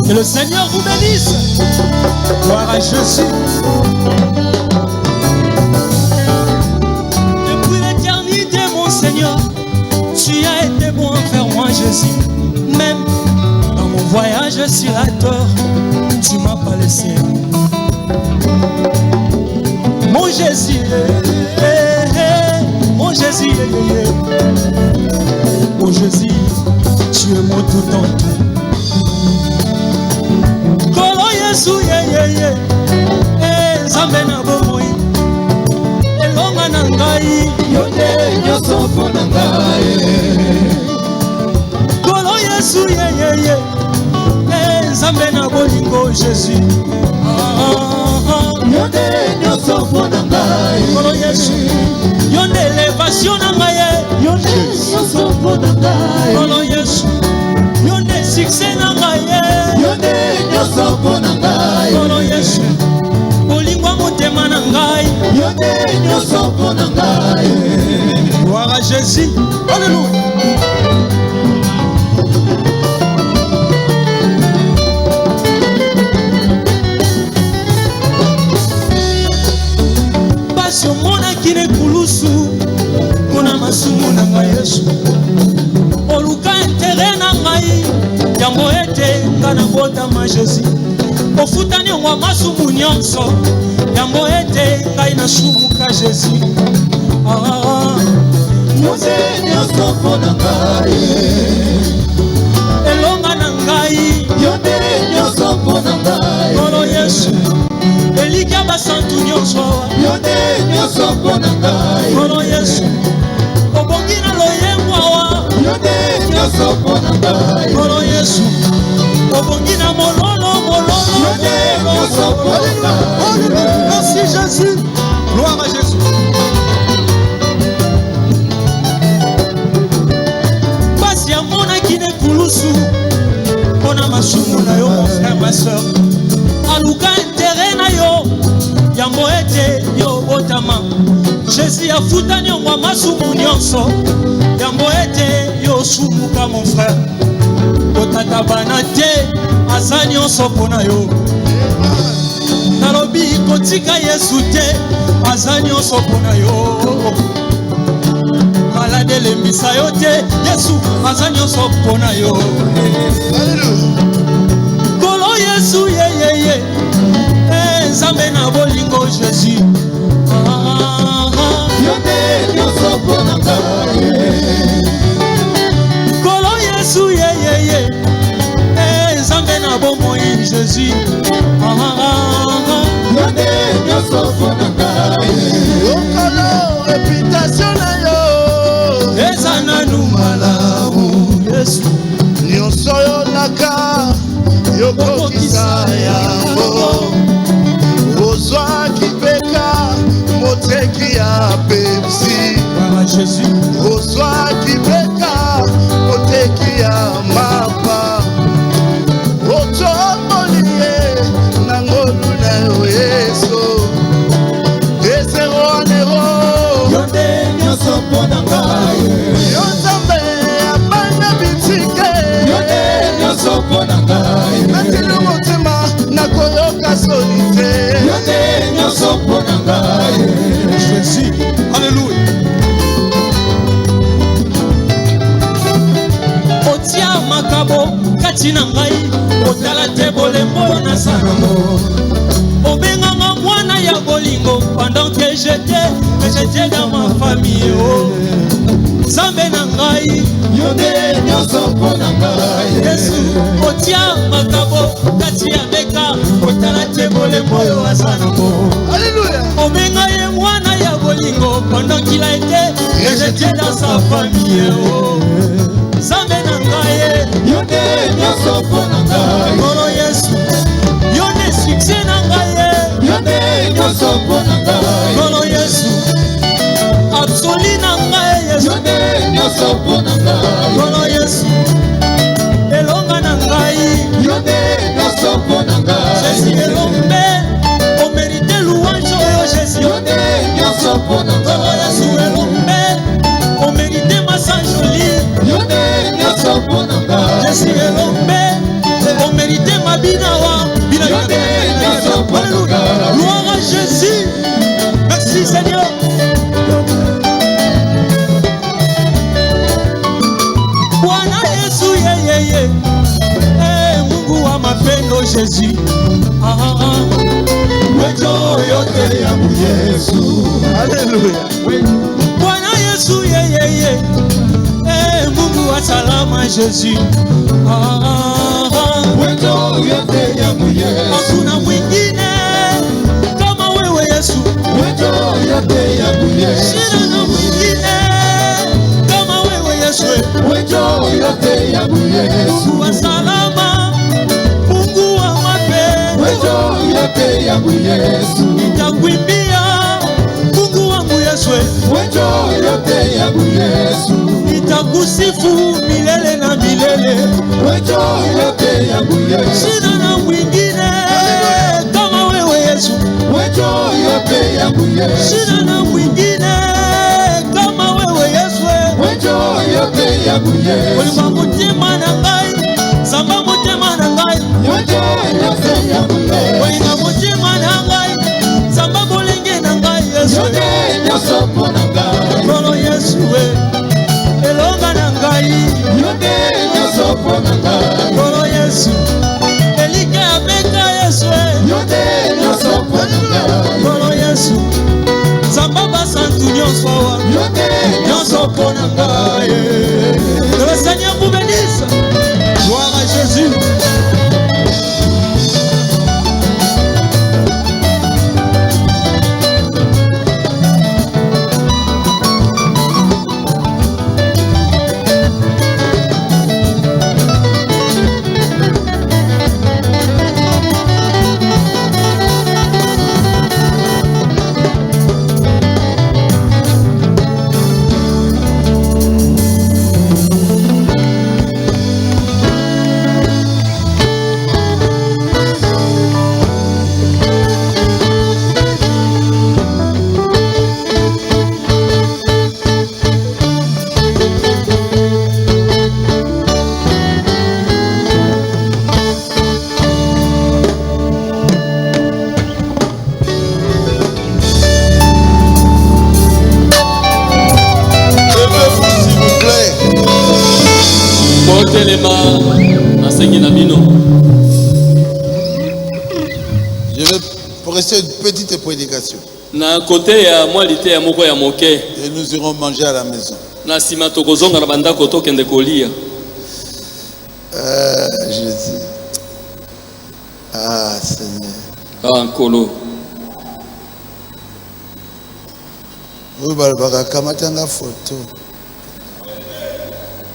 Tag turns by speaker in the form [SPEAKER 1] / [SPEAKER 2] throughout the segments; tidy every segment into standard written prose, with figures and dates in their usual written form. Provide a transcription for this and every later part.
[SPEAKER 1] Que le Seigneur vous bénisse. Gloire à Jésus. Depuis l'éternité, mon Seigneur, tu as été bon envers moi, Jésus. Même dans mon voyage sur la terre, tu m'as pas laissé. Mon Jésus, mon Jésus, mon Jésus, tu es mon tout en tout. Kolo Yesu, Nzambe na bomoi, elonga na ngai, yonde nyoso mpo na ngai. Kolo Yesu, Nzambe na bolingo, Jésus. Yonde nyoso mpo na ngai. Kolo Yesu, yonde élévation na ngai. Yonde nyoso mpo na ngai. Kolo Yesu, yonde succès na ngai. Yonde nyoso mpo na ngai. Kolo Yesu, bolingwa motema na ngai. Yonde nyoso mpo na ngai. Gloire à Jésus. Alléluia. Basi omonaki nekulusu mpona masumu na ngai Yesu. Oluka intere na ngai yango ete nga nabotama Jésus. Ofutani yango masumu nyonso yango ete ngai nasumuka Jésus. Yonde nyonso mpo na ngai. Elonga na ngai. Yonde nyonso mpo na ngai. Kolo Yesu, elika basantu nyonso. Yonde nyonso mpo na ngai. Kolo Yesu, obongi na loyembwa wa. Yonde nyonso mpo na ngai. Kolo Yesu, obongi na mololo. Yonde nyonso mpo na ngai. Merci Jésus. Gloire à Jésus. Basi amonaki nekulusu mpona masumu na yo, mon frère, ma soeur. Aluka intere na yo yango ete yo botama. Jésus afutani yango masumu nyonso yango ete yo sumuka, mon frère. Otata bana te aza nyonso mpona yo. Nalobi kotika Yesu te aza nyonso mpona yo. Malade elembisa yo te, Yesu aza nyonso mpona yo. Kolo Yesu, Nzambe na bolingo Jésus. Yonde nyonso mpona ngai. Kolo Yesu, Nzambe na bomoi Jésus. Yonde nyonso mpona ngai. Okolo reputation na yo eza nanu malamu Yesu. Nyonso yonaka yokokisa yango. Ozwaki peka moteki ya Pepsi. Ozwaki peka moteki ya mapa. Otomolie na ngolu na yo Yesu. Ezero anero. Yonde nyonso mpona ngai. Yonzambe abanda bitike. Yonde nyonso mpona ngai. Natili motema nakoyoka soni te. Yonde nyonso mpona ngai. Jésus. Alléluia. Otia makabo kati na ngai. Otala te bolembo na sango. Obenganga mwana ya bolingo pendant que j'étais dans ma famille. Nzambe na ngai. Yonde nyonso mpona ngai. Yesu otia makabo kati ya beka. Otala te bolembo oyo aza nango. Alléluia. Obenga ye mwana ya bolingo pendant qu'il a été rejeté dans sa famille. Nzambe na ngai. Yonde nyonso mpona ngai. Kolo Yesu, yonde succès na ngai. Yonde nyonso mpona ngai. Kolo Yesu, absolu na ngai. Yonde nyonso mpona ngai. Kolo Yesu, elonga na ngai. Yonde nyonso mpona ngai. Jésus elombe, o mérite louange oyo Jésus. Yonde nyonso mpona ngai. Kolo Yesu elombe, o mérite masa joli. Yonde nyonso mpona ngai. Jésus elombe, Gloire à Jésus. Merci Seigneur. Bwana Yesu yeye. Mungu wa mapendo Jésus. Wejo yote ya Yesu. Haleluya. Bwana Yesu yeye. Mungu wa salama Jésus. Wejo yote ya Yesu. Hakuna mwingine kama wewe Yesu. Wejo yote ya Yesu. Sina mwingine kama wewe Yesu. Wejo yote ya Yesu. Mungu wa salama, Mungu wa mapendo. Wejo yote ya Yesu. Nitakuimbia Mungu wangu Yesu. Wejo yote ya Yesu. Nitakusifu milele na milele. Wejo yote ya Yesu. Sina na mwingine kama wewe Yesu. Wejo yote ya Yesu. Sina na mwingine kama wewe Yesu. Wejo yote ya Yesu. Wewe mutima na ngai, samba mutima na ngai. Wejo yote ya Yesu. Wewe mutima na ngai, samba bolenge na ngai Yesu. Yote nyoso pona ngai. Kolo Yesu we. Elonga na ngai. Yote nyoso pona ngai. Kolo Yesu. Elike abeka Yesu. Yote nyoso pona ngai. Kolo Yesu. Samba santu nyoso wa. Yote nyoso pona ngai. Le Seigneur vous bénisse. Gloire à Jésus.
[SPEAKER 2] Je vais presser une petite prédication.
[SPEAKER 1] Et
[SPEAKER 2] nous irons manger à la maison. Jésus. Ah Seigneur.
[SPEAKER 1] Ah Nkolo.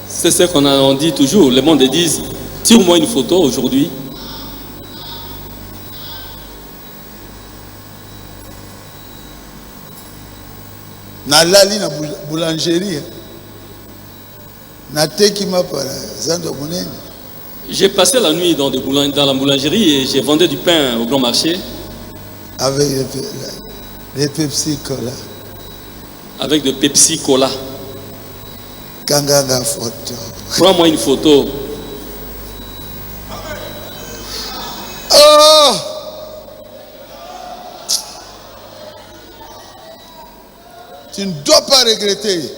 [SPEAKER 1] C'est ce qu'on a dit toujours. Le monde dit, tire-moi une photo aujourd'hui.
[SPEAKER 2] Nalali na boulangerie. Na teki mapara zando munene.
[SPEAKER 1] J'ai passé la nuit dans la boulangerie et j'ai vendu du pain au grand marché.
[SPEAKER 2] Avec les Pepsi Cola.
[SPEAKER 1] Avec de Pepsi Cola.
[SPEAKER 2] Kanganga photo.
[SPEAKER 1] Prends-moi une photo.
[SPEAKER 2] Oh! Tu ne dois pas regretter.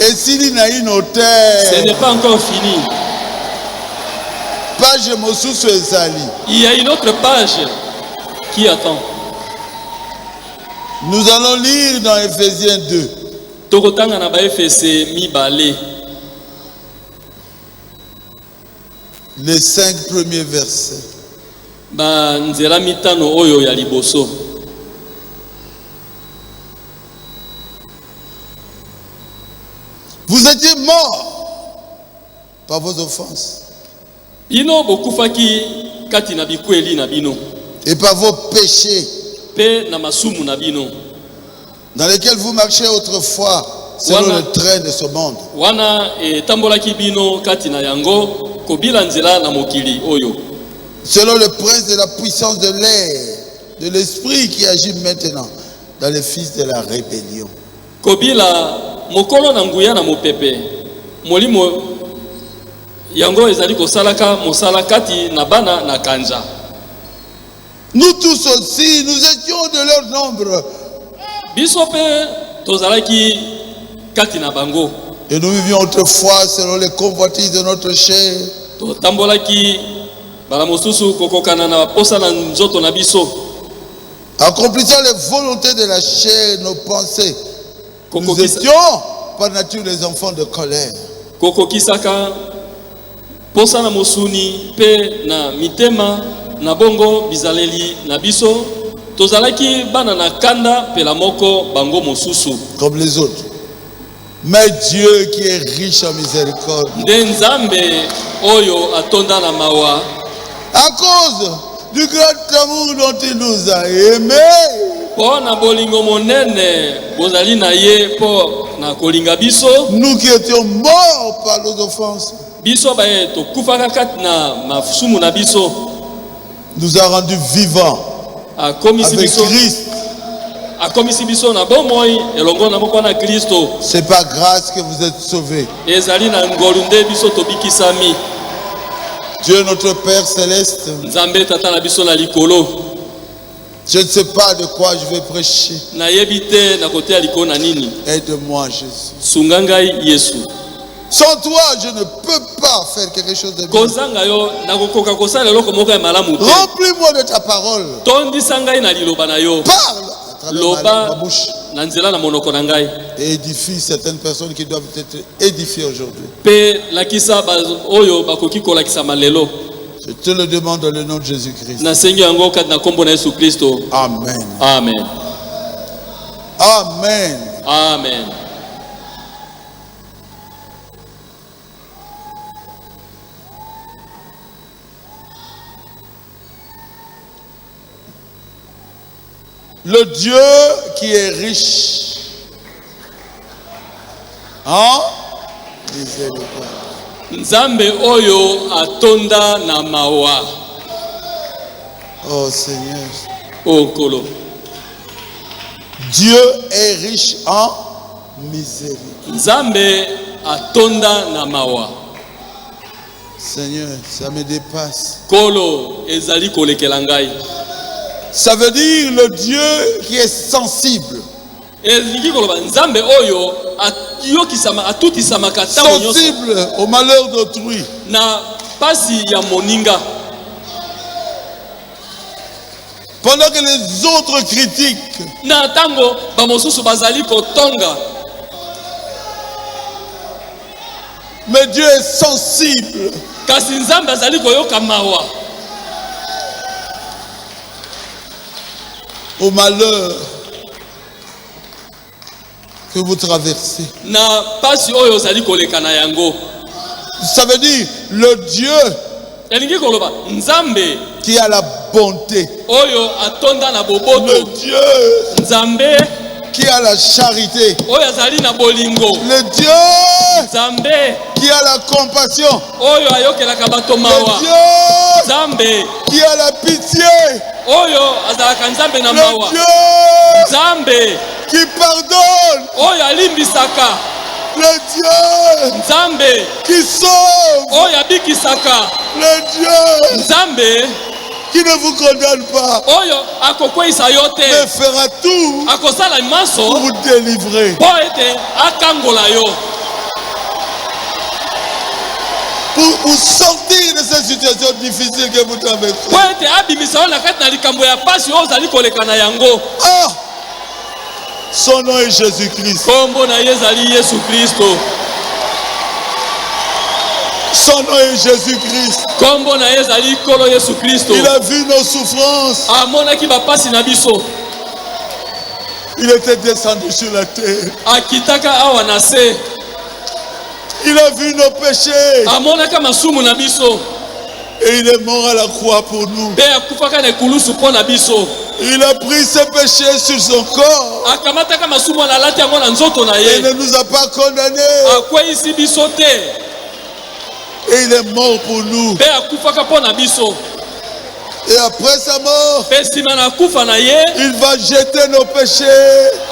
[SPEAKER 2] Et s'il n'a une hôtel,
[SPEAKER 1] ce n'est pas encore fini.
[SPEAKER 2] Page Mosusu Ezali.
[SPEAKER 1] Il y a une autre page qui attend.
[SPEAKER 2] Nous allons lire dans Ephésiens 2. Les 5 premiers versets. Vous étiez morts par vos offenses
[SPEAKER 1] et
[SPEAKER 2] par vos péchés dans lesquels vous marchez autrefois selon le train de ce monde. Selon le prince de la puissance de l'air, de l'esprit qui agit maintenant dans les fils de la rébellion.
[SPEAKER 1] yango ezali kosalaka mosala kati na bana na kanja.
[SPEAKER 2] Nous tous aussi, nous étions de leur nombre.
[SPEAKER 1] Biso pe tozalaki kati na bango.
[SPEAKER 2] Et nous vivions autrefois selon les convoitises de notre chair.
[SPEAKER 1] Totambolaki bala mosusu kokokana na posa na nzoto na biso.
[SPEAKER 2] Accomplissant les volontés de la chair, nos pensées. Nous étions par nature les enfants de colère.
[SPEAKER 1] Kokokisaka posa na mosuni pe na mitema na bongo bizaleli na biso. Tozalaki bana na kanda pe la moko bango mosusu.
[SPEAKER 2] Comme les autres. Mais Dieu qui est riche en miséricorde.
[SPEAKER 1] Nzambe oyo atonda na mawa.
[SPEAKER 2] À cause du grand amour dont il nous a aimés.
[SPEAKER 1] Pona bolingo monene bozali na ye po na kolinga biso.
[SPEAKER 2] Nous qui étions morts par nos offenses.
[SPEAKER 1] Biso ba to kufaka kat na masumu na biso.
[SPEAKER 2] Nous a rendus vivants
[SPEAKER 1] a komisi
[SPEAKER 2] avec
[SPEAKER 1] biso.
[SPEAKER 2] Christ.
[SPEAKER 1] A komisi biso na bomoi elongo na moko na Kristo.
[SPEAKER 2] C'est par grâce que vous êtes sauvés.
[SPEAKER 1] Ezali na ngolunde biso to bikisami.
[SPEAKER 2] Dieu notre Père céleste.
[SPEAKER 1] Nzambe tata na biso na likolo.
[SPEAKER 2] Je ne sais pas de quoi je vais prêcher.
[SPEAKER 1] Na yebite na kote aliko na nini.
[SPEAKER 2] Aide-moi Jésus.
[SPEAKER 1] Sungangai Yesu.
[SPEAKER 2] Sans toi, je ne peux pas faire quelque chose de bien.
[SPEAKER 1] Kozanga yo na kokoka kosala loko moko ya malamu te.
[SPEAKER 2] Remplis-moi de ta parole.
[SPEAKER 1] Tondisa ngai na liloba na yo.
[SPEAKER 2] Parle à travers ma bouche.
[SPEAKER 1] Na nzela na monoko na ngai.
[SPEAKER 2] Et édifie certaines personnes qui doivent être édifiées aujourd'hui.
[SPEAKER 1] Pe lakisa ba oyo bakoki kolakisa malelo.
[SPEAKER 2] Je te le demande dans le nom de Jésus-Christ.
[SPEAKER 1] Na sengi yango kat na kombo na Yesu Kristo.
[SPEAKER 2] Amen.
[SPEAKER 1] Amen.
[SPEAKER 2] Amen.
[SPEAKER 1] Amen.
[SPEAKER 2] Le Dieu qui est riche en miséricorde.
[SPEAKER 1] Nzambe oyo atonda na mawa.
[SPEAKER 2] Oh Seigneur.
[SPEAKER 1] O kolo.
[SPEAKER 2] Dieu est riche en miséricorde.
[SPEAKER 1] Nzambe atonda na mawa.
[SPEAKER 2] Seigneur, ça me dépasse.
[SPEAKER 1] Kolo ezali kolekela ngai.
[SPEAKER 2] Ça veut dire le Dieu qui est sensible.
[SPEAKER 1] Nzambe oyo ayokisama atutisama kata nyonso.
[SPEAKER 2] Sensible au malheur d'autrui.
[SPEAKER 1] Na pasi ya moninga.
[SPEAKER 2] Pendant que les autres critiquent.
[SPEAKER 1] Na tango ba mosusu bazali kotonga.
[SPEAKER 2] Mais Dieu est sensible.
[SPEAKER 1] Kasi Nzambe azali koyoka mawa.
[SPEAKER 2] Au malheur que vous traversez.
[SPEAKER 1] Na pasi oyo zali koleka na yango.
[SPEAKER 2] Ça veut dire le Dieu
[SPEAKER 1] Elingi koloba Nzambe
[SPEAKER 2] qui a la bonté.
[SPEAKER 1] Oyo atonda na boboto.
[SPEAKER 2] Le Dieu
[SPEAKER 1] Nzambe
[SPEAKER 2] qui a la charité.
[SPEAKER 1] Oyo azali na bolingo.
[SPEAKER 2] Le Dieu
[SPEAKER 1] Nzambe
[SPEAKER 2] qui a la compassion.
[SPEAKER 1] Oyo ayokelaka bato mawa.
[SPEAKER 2] Le Dieu
[SPEAKER 1] Nzambe
[SPEAKER 2] qui a la pitié.
[SPEAKER 1] Oyo azalaka Nzambe na mawa.
[SPEAKER 2] Le Dieu
[SPEAKER 1] Nzambe
[SPEAKER 2] qui pardonne.
[SPEAKER 1] Oyo alimbisaka.
[SPEAKER 2] Le Dieu
[SPEAKER 1] Nzambe
[SPEAKER 2] qui sauve.
[SPEAKER 1] Oyo abikisaka.
[SPEAKER 2] Le Dieu
[SPEAKER 1] Nzambe
[SPEAKER 2] qui ne vous condamne pas.
[SPEAKER 1] Oyo akokwisa yote.
[SPEAKER 2] Mais fera tout
[SPEAKER 1] akosala maso
[SPEAKER 2] pour vous délivrer.
[SPEAKER 1] Po ete akangola yo.
[SPEAKER 2] Pour vous sortir de cette situation difficile que vous traversez.
[SPEAKER 1] Po ete abimisa yo na kati na likambo ya pasi oyo ozali koleka na yango.
[SPEAKER 2] Ah! Son nom est Jésus-Christ.
[SPEAKER 1] Kombo na yezali Yesu Kristo.
[SPEAKER 2] Son nom est Jésus-Christ.
[SPEAKER 1] Kombo na yezali kolo Yesu Kristo.
[SPEAKER 2] Il a vu nos souffrances.
[SPEAKER 1] Amonaki ba pasi na biso.
[SPEAKER 2] Il était descendu sur la terre.
[SPEAKER 1] Akitaka awa na se.
[SPEAKER 2] Il a vu nos péchés.
[SPEAKER 1] Amonaka masumu na biso.
[SPEAKER 2] Et il est mort à la croix pour nous.
[SPEAKER 1] Pe akufaka na kulusu po na biso.
[SPEAKER 2] Il a pris ses péchés sur son corps.
[SPEAKER 1] Akamataka masumu na lati yango na nzoto na ye.
[SPEAKER 2] Il ne nous a pas condamnés.
[SPEAKER 1] Akweyisi biso te.
[SPEAKER 2] Et il est mort pour nous.
[SPEAKER 1] Pe akufaka po na biso.
[SPEAKER 2] Et après sa mort,
[SPEAKER 1] Pe sima na kufa na ye,
[SPEAKER 2] il va jeter nos péchés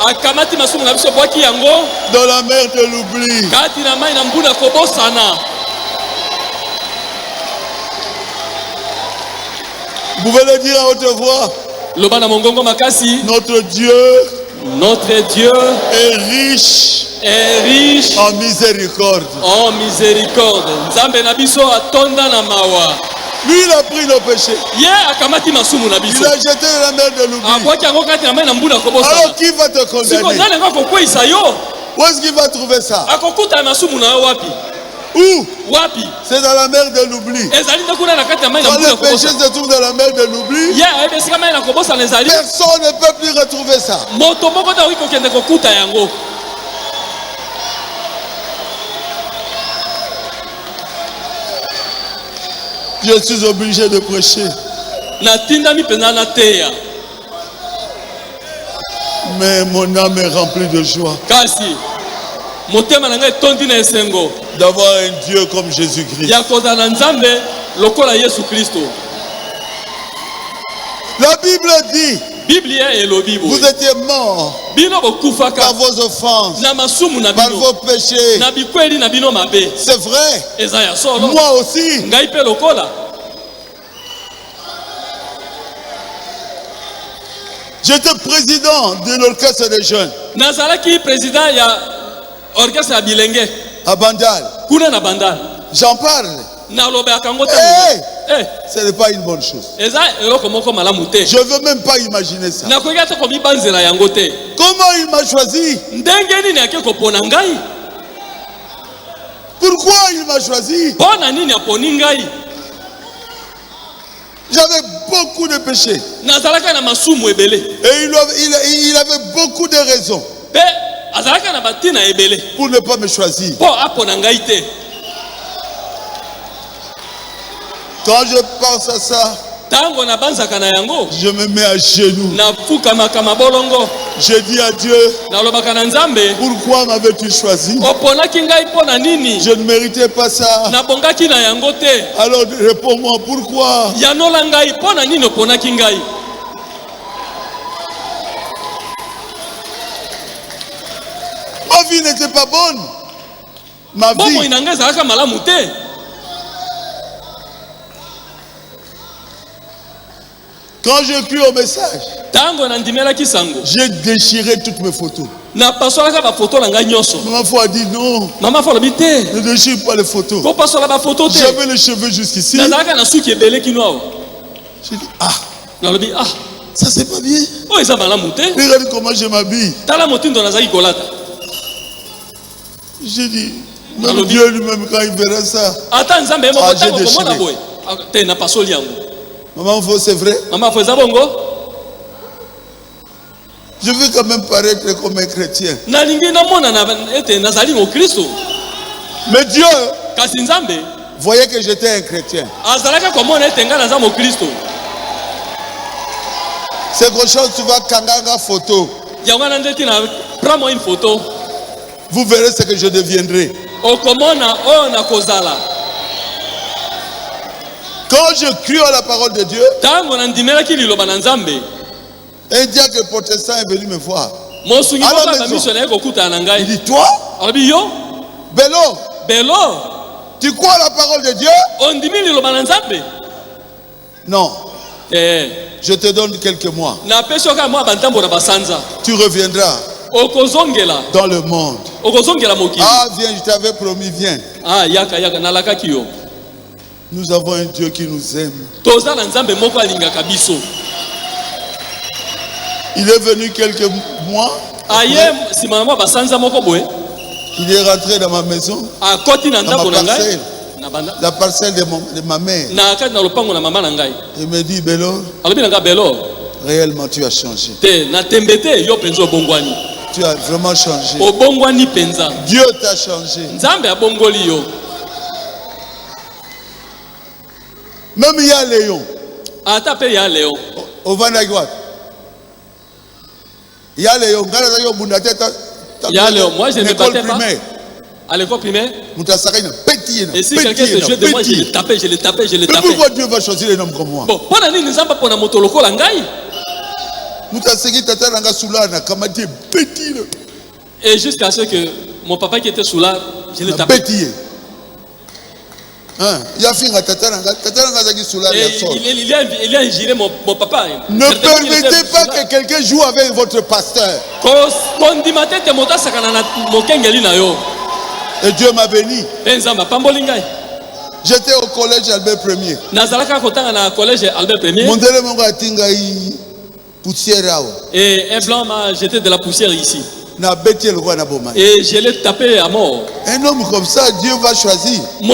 [SPEAKER 1] akamati masumu na biso bwaki yango
[SPEAKER 2] dans la mer de l'oubli.
[SPEAKER 1] kati na mai na mbuna kobosana.
[SPEAKER 2] Vous pouvez le dire à haute voix.
[SPEAKER 1] Loba na mongongo makasi.
[SPEAKER 2] Notre Dieu
[SPEAKER 1] est riche
[SPEAKER 2] en miséricorde.
[SPEAKER 1] En miséricorde. Nzambe na biso atonda na mawa.
[SPEAKER 2] Lui, il a pris nos péchés.
[SPEAKER 1] Il a jeté
[SPEAKER 2] dans la mer de l'oubli. Alors qui va te condamner? Où est-ce qu'il va trouver ça? Où? C'est dans la mer de l'oubli. Quand le péché se trouve dans la mer de l'oubli, personne ne peut plus retrouver ça. Je suis obligé de prêcher. Mais mon âme est remplie de joie d'avoir un Dieu comme Jésus-Christ. La Bible dit, vous étiez morts par vos offenses, par vos péchés. C'est vrai. Moi aussi. J'étais président de l'orchestre des jeunes. À Bandal. J'en parle. Hey! Ce n'est pas une bonne chose. Je ne veux même pas imaginer ça. Comment il m'a choisi? Pourquoi il m'a choisi? J'avais beaucoup de péchés. Et il avait beaucoup de raisons pour ne pas me choisir. Quand je pense à ça, je me mets à genoux. Je dis à Dieu, pourquoi m'avais-tu choisi? Je ne méritais pas ça. Alors réponds-moi, pourquoi? Ma vie n'était pas bonne. Ma vie. Quand je crie au message, j'ai déchiré toutes mes photos. Maman a dit non. Ne déchire pas les photos. J'avais les cheveux jusqu'ici. J'ai dit ça c'est pas bien. Regarde comment je m'habille. J'ai dit, même Dieu lui-même quand il verra ça. J'ai déchiré. Maman, c'est vrai? Je veux quand même paraître comme un chrétien. Mais Dieu voyait que j'étais un chrétien. C'est quelque chose, tu vas kanganga photo.
[SPEAKER 1] Prends-moi une photo.
[SPEAKER 2] Vous verrez ce que je deviendrai. Quand je crie à la parole de Dieu, un diacre protestant est venu me voir. Il dit, toi, Bello, tu crois à la parole de Dieu? Non. Je te donne quelques mois. Tu reviendras dans le monde. Ah, viens, je t'avais promis, viens. Nous avons un Dieu qui nous aime. Il est venu quelques mois. Il est rentré dans ma maison, dans ma parcelle, la parcelle de ma mère. Il me dit, Bello, réellement tu as changé. Tu as vraiment changé. Dieu t'a changé. Même il y a Léon. Au Vandaguat. Il y a Léon.
[SPEAKER 1] Il y a Léon. Moi, je ne battais pas. À l'école primaire. Et si quelqu'un se jouait de moi, je le tapais.
[SPEAKER 2] Mais pourquoi Dieu va choisir un homme comme moi?
[SPEAKER 1] Bon, et jusqu'à ce que mon papa qui était sous là, je le tapais.
[SPEAKER 2] Il a ingéré mon papa. Ne permettez pas que quelqu'un joue avec votre pasteur. Et Dieu m'a béni. J'étais au collège Albert Ier.
[SPEAKER 1] Et un blanc m'a jeté de la poussière ici. Et je l'ai tapé à mort.
[SPEAKER 2] Un homme comme ça, Dieu va choisir.
[SPEAKER 1] Et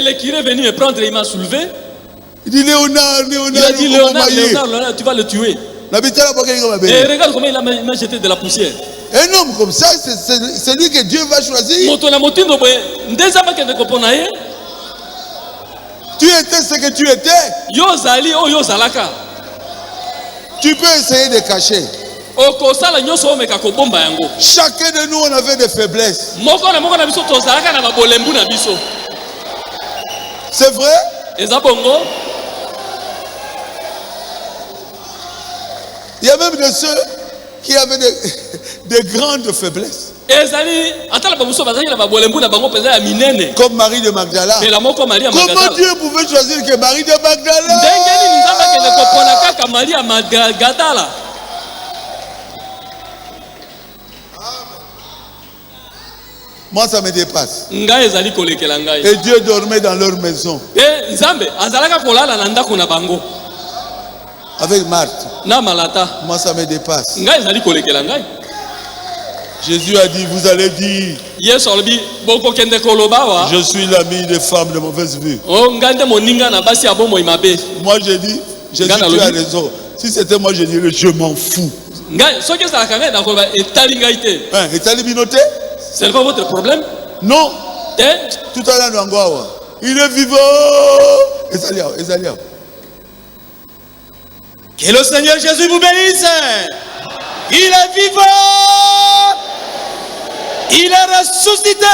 [SPEAKER 1] le curé est venu me prendre et il m'a soulevé.
[SPEAKER 2] Il dit Léonard,
[SPEAKER 1] tu vas le tuer. Et regarde comment il m'a jeté de la poussière.
[SPEAKER 2] Un homme comme ça, c'est lui que Dieu va choisir. Tu étais ce que tu étais. Tu peux essayer de cacher. Chacun de nous, on avait des faiblesses. C'est vrai? Il y a même de ceux qui avaient des grandes faiblesses. Comme Marie de Magdala. Comment Dieu pouvait choisir que Marie de Magdala? Moi, ça me dépasse. Et Dieu dormait dans leur maison. Avec Marthe. Moi, ça me dépasse. Jésus a dit, vous allez dire, je suis l'ami des femmes de mauvaise vue. Moi, j'ai dit, Jésus, tu as raison. Si c'était moi, je dirais, je m'en fous.
[SPEAKER 1] C'est pas votre problème?
[SPEAKER 2] Non. Tout à l'heure, il est vivant.
[SPEAKER 1] Que le Seigneur Jésus vous bénisse. Il est vivant. Il est ressuscité.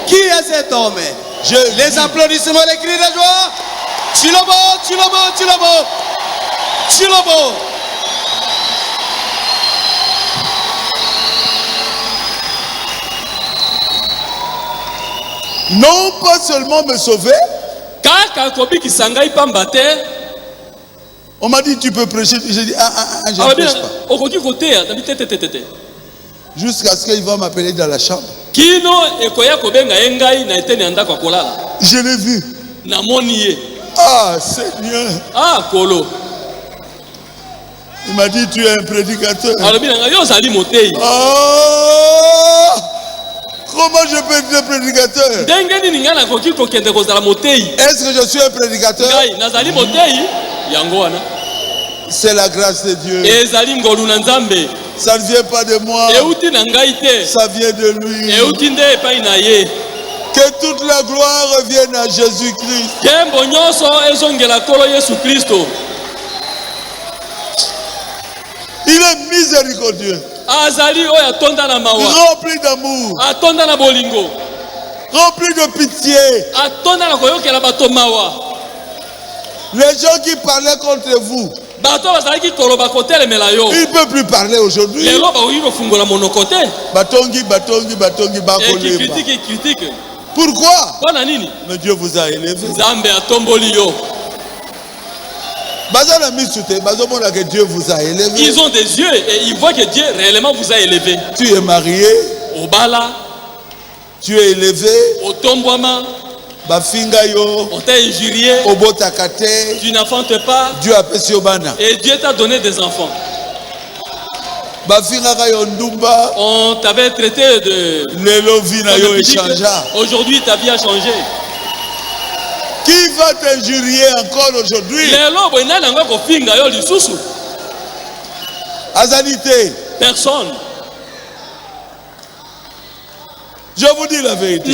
[SPEAKER 1] Qui est cet homme? Les applaudissements, les cris de joie. Chilobo.
[SPEAKER 2] Non pas seulement me sauver. On m'a dit tu peux prêcher. J'ai dit je ne prêche pas. Jusqu'à ce qu'il va m'appeler dans la chambre. Je l'ai vu. Ah Seigneur. Il m'a dit tu es un prédicateur. Comment je peux être un prédicateur? Est-ce que je suis un prédicateur? C'est la grâce de Dieu. Ça ne vient pas de moi. Ça vient de lui. Que toute la gloire revienne à Jésus-Christ. Il est miséricordieux. Rempli d'amour. Rempli de pitié. Les gens qui parlaient contre vous, ils ne peuvent plus parler aujourd'hui. Batongi. Pourquoi? Mais Dieu vous a élevé. Dieu vous a élevé.
[SPEAKER 1] Ils ont des yeux et ils voient que Dieu réellement vous a élevé.
[SPEAKER 2] Tu es marié. Tu es élevé.
[SPEAKER 1] On t'a injurié. Tu n'enfantes pas.
[SPEAKER 2] Dieu a fait Siobana.
[SPEAKER 1] Et Dieu t'a donné des enfants. On t'avait traité de. Aujourd'hui ta vie a changé.
[SPEAKER 2] Qui va t'injurier encore aujourd'hui? Azanité.
[SPEAKER 1] Personne.
[SPEAKER 2] Je vous dis la vérité.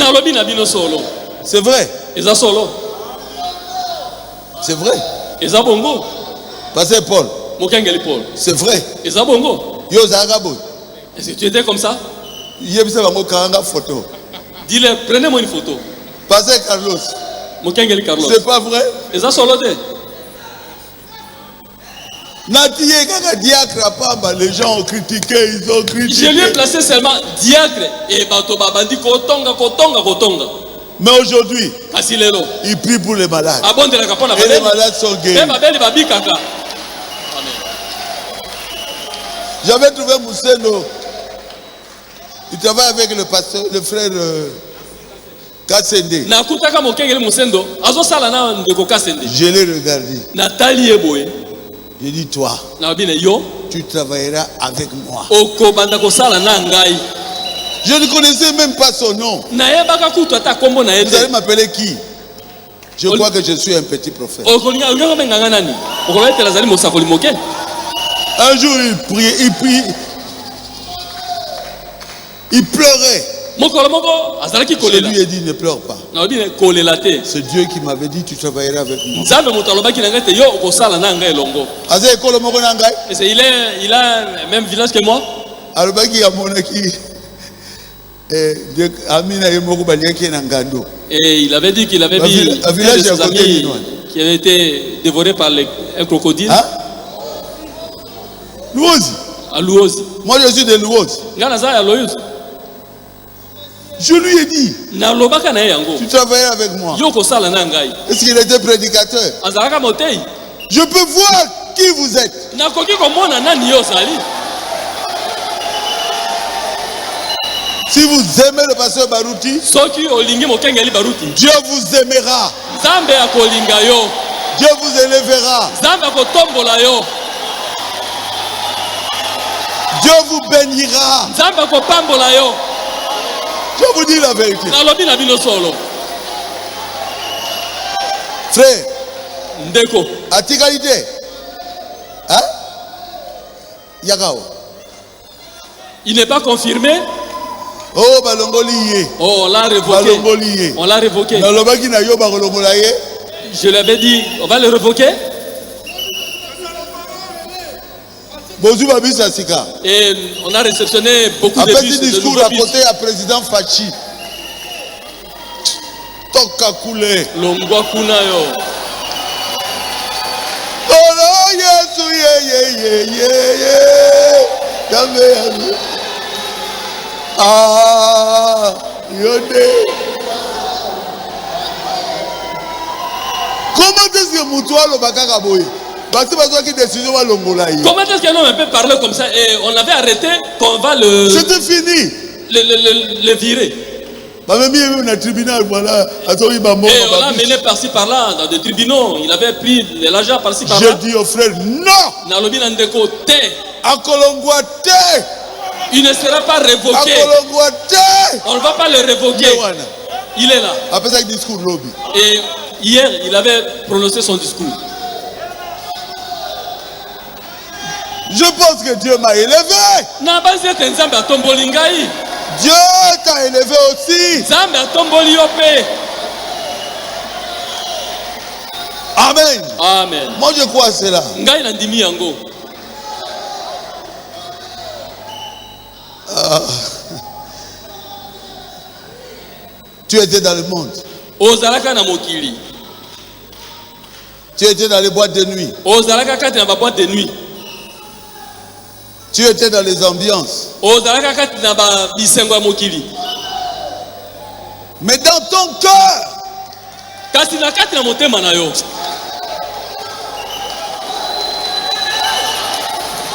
[SPEAKER 2] C'est vrai. C'est vrai. Pasteur Paul. C'est vrai.
[SPEAKER 1] Est-ce que tu étais comme ça? Dis-le, prenez-moi une photo.
[SPEAKER 2] Pasteur Carlos. C'est pas vrai.
[SPEAKER 3] Les gens ont critiqué, ils ont critiqué.
[SPEAKER 2] Je lui ai placé seulement diacre et Batoba Bandi Kotonga.
[SPEAKER 3] Mais aujourd'hui, il prie pour les malades. Et les malades sont guéris. J'avais trouvé Mousseno. Il travaille avec le pasteur, le frère Kassende. Je l'ai regardé. J'ai dit, toi, tu travailleras avec moi. Je ne connaissais même pas son nom. Vous allez m'appeler qui? Je crois que je suis un petit prophète. Un jour, il pleurait. Je lui ai dit, ne pleure pas. C'est Dieu qui m'avait dit, tu travailleras avec moi.
[SPEAKER 2] Il a le même village que moi. Et il avait dit qu'il avait mis un de ses amis qui avait été dévoré par un crocodile. À Louosi.
[SPEAKER 3] Moi je suis de Louosi. Je lui ai dit, tu travailles avec moi. Est-ce qu'il était prédicateur? Je peux voir qui vous êtes. Si vous aimez le pasteur Barouti, Dieu vous aimera. Dieu vous élèvera. Dieu vous bénira. Je vous dis la vérité. Frère, à Tigalité, hein? Yagao.
[SPEAKER 2] Il n'est pas confirmé.
[SPEAKER 3] Oh, Balongoli.
[SPEAKER 2] Oh, on l'a révoqué. On l'a révoqué. Je lui avais dit, on va le révoquer. Et on a réceptionné beaucoup de bus.
[SPEAKER 3] Discours à côté à président Fachi. Toka Koulé.
[SPEAKER 2] Longwa Kunayo.
[SPEAKER 3] Oh Yesu ye. Ah, Yodé. Comment est-ce que Moutoua le Bakaka Boye?
[SPEAKER 2] Comment est-ce qu'un homme peut parler comme ça? Et on l'avait arrêté, qu'on va le...
[SPEAKER 3] C'était fini.
[SPEAKER 2] Le virer. Et on l'a mené par-ci par-là dans des tribunaux. Il avait pris de l'argent par-ci par-là.
[SPEAKER 3] J'ai dit au frère, non.
[SPEAKER 2] Il ne sera pas révoqué. On ne va pas le révoquer. Il est là. Et hier, il avait prononcé son discours.
[SPEAKER 3] Je pense que Dieu m'a élevé. Dieu t'a élevé aussi. Amen.
[SPEAKER 2] Amen.
[SPEAKER 3] Moi je crois à cela. Tu étais dans le monde. Tu étais dans les boîtes de nuit. Tu étais dans les ambiances. Mais dans ton cœur,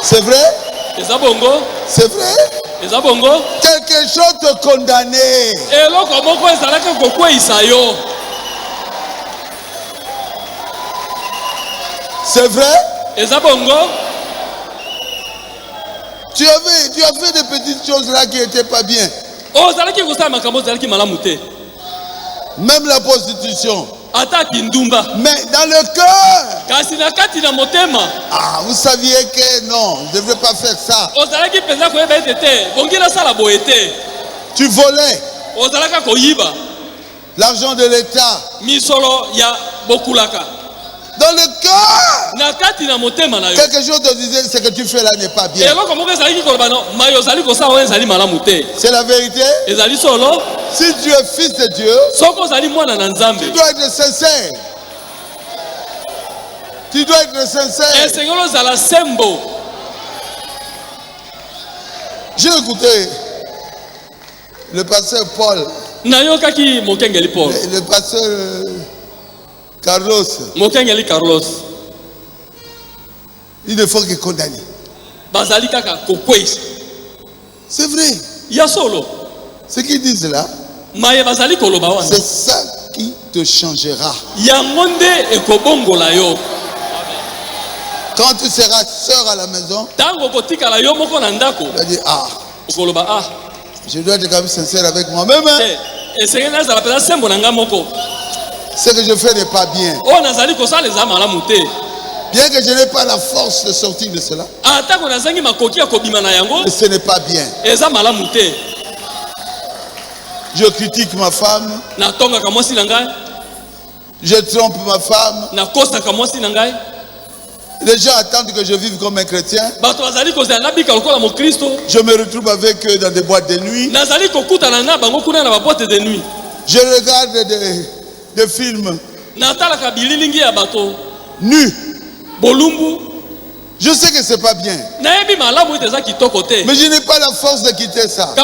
[SPEAKER 3] c'est vrai? C'est vrai? Quelque chose te condamnait. C'est vrai? Tu as fait des petites choses là qui n'étaient pas bien. Même la prostitution. Mais dans le cœur. Vous saviez que non, je ne devrais pas faire ça. Tu volais l'argent de l'État. Dans le cœur, quelque chose te disait, ce que tu fais là n'est pas bien. C'est la vérité. Si tu es fils de Dieu, tu dois être sincère. Tu dois être sincère. J'ai écouté le pasteur Paul. Le pasteur Carlos. Il ne faut que condamner. C'est vrai. Ce qu'ils disent là, c'est ça qui te changera. Quand tu seras sœur à la maison, tu vas dire, je dois être quand même sincère avec moi-même. Ce que je fais n'est pas bien. Bien que je n'ai pas la force de sortir de cela, ce n'est pas bien. Je critique ma femme. Je trompe ma femme. Les gens attendent que je vive comme un chrétien. Je me retrouve avec eux dans des boîtes de nuit. Je regarde des films nus. Je sais que c'est pas bien. Mais je n'ai pas la force de quitter ça. Mais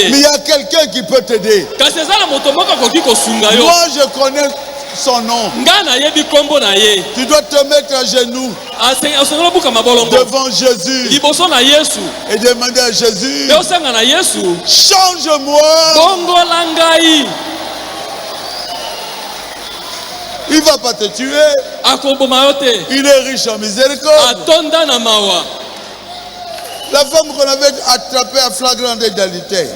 [SPEAKER 3] il y a quelqu'un qui peut t'aider. Moi je connais son nom. Tu dois te mettre à genoux devant Jésus et demander à Jésus, change-moi. Il ne va pas te tuer. Il est riche en miséricorde. La femme qu'on avait attrapée à flagrant d'égalité.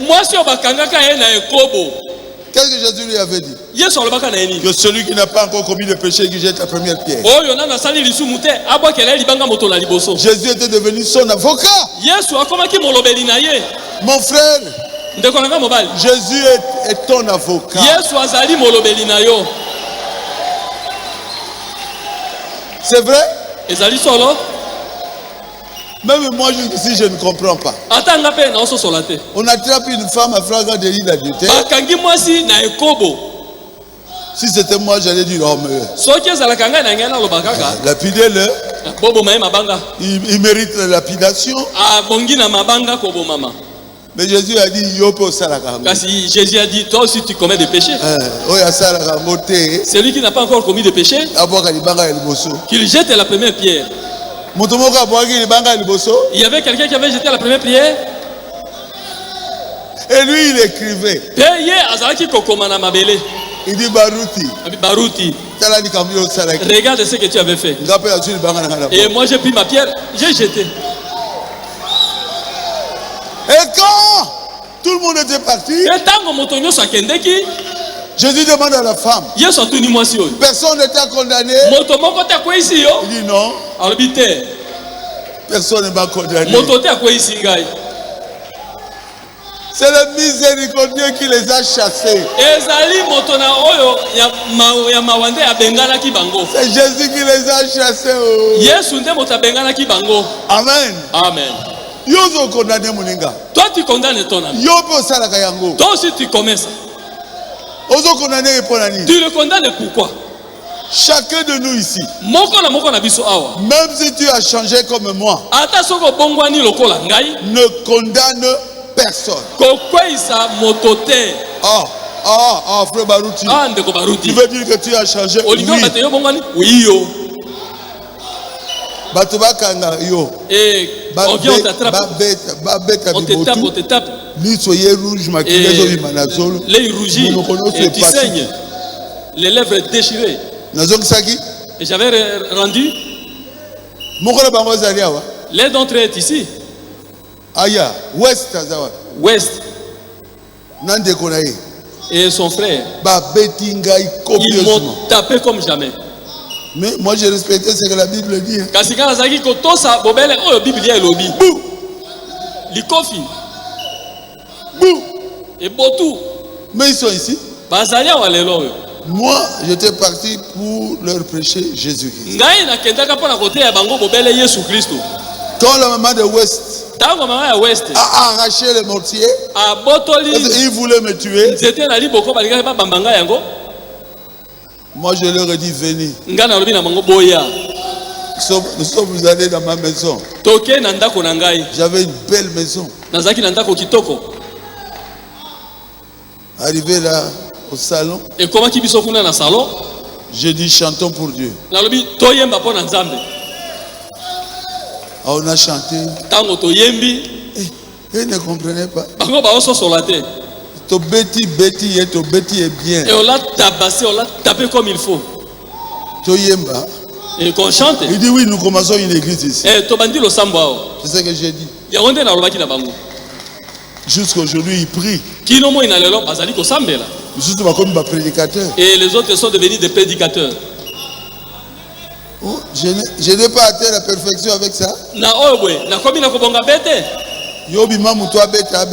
[SPEAKER 3] Qu'est-ce que Jésus lui avait dit? Que celui qui n'a pas encore commis le péché qui jette la première pierre. Jésus était devenu son avocat. Mon frère, Jésus est ton avocat. C'est vrai? Même moi ici je ne comprends pas. On attrape une femme à flagrant délit d'adultère. Si c'était moi, j'allais dire oh mais lapidez-le. Il mérite la lapidation. Mais Jésus a dit
[SPEAKER 2] Jésus a dit toi aussi tu commets des péchés. Celui qui n'a pas encore commis de péché, qu'il jette la première pierre. Il y avait quelqu'un qui avait jeté la première pierre.
[SPEAKER 3] Et lui il écrivait. Il dit Baruti.
[SPEAKER 2] Regarde ce que tu avais fait. Et moi j'ai pris ma pierre, j'ai jeté.
[SPEAKER 3] Et quand tout le monde était parti, Jésus demande à la femme, personne n'était condamné. Il dit non, personne ne m'a condamné. C'est le miséricordieux qui les a chassés. C'est Jésus qui les a chassés. Amen.
[SPEAKER 2] Amen. Toi tu condamnes ton ami. Toi aussi tu commets ça. Tu le condamnes pourquoi?
[SPEAKER 3] Chacun de nous ici, même si tu as changé comme moi, ne condamne personne. Frère Baruti, tu veux dire que tu as changé? Oui.
[SPEAKER 2] Et on vient, on t'attrape. On te tape. Les rougis et tu saignes. Les lèvres déchirées. Et j'avais rendu. L'un d'entre eux est ici. West. Et son frère. Ils m'ont tapé comme jamais.
[SPEAKER 3] Mais moi j'ai respecté ce que la Bible dit. Mais ils sont ici. Moi j'étais parti pour leur prêcher Jésus-Christ. Quand la maman de West a arraché le mortier, il voulait me tuer. Moi je leur ai dit venez.
[SPEAKER 2] Ngana lobi na mango boya.
[SPEAKER 3] Nous sommes allés dans ma maison.
[SPEAKER 2] Toke na ndako na ngai.
[SPEAKER 3] J'avais une belle maison.
[SPEAKER 2] Nazaki na ndako kitoko.
[SPEAKER 3] Arrivé là au salon.
[SPEAKER 2] Et comment qui biso kuna na salon?
[SPEAKER 3] J'ai dit chantons pour Dieu.
[SPEAKER 2] Na lobi toyemba po na Nzambe.
[SPEAKER 3] On a chanté.
[SPEAKER 2] Tango toyembi.
[SPEAKER 3] Ils ne comprenaient pas.
[SPEAKER 2] Bango ba oso solate.
[SPEAKER 3] To beti est bien.
[SPEAKER 2] Et on l'a tabassé, on l'a tapé comme il faut.
[SPEAKER 3] Toyemba.
[SPEAKER 2] Et qu'on chante.
[SPEAKER 3] Il dit oui, nous commençons une église ici.
[SPEAKER 2] Et tobandi lo sambao.
[SPEAKER 3] C'est ce que j'ai dit.
[SPEAKER 2] Ya onde na lobaki na bango.
[SPEAKER 3] Jusqu'aujourd'hui, ils prient.
[SPEAKER 2] Kino mo inalelo bazali ko sambela.
[SPEAKER 3] Juste comme des prédicateurs.
[SPEAKER 2] Et les autres sont devenus des prédicateurs.
[SPEAKER 3] Oh, je n'ai pas atteint la perfection avec ça.
[SPEAKER 2] Na oywe, na komi na kobonga bete.
[SPEAKER 3] Yobi mamu toi beta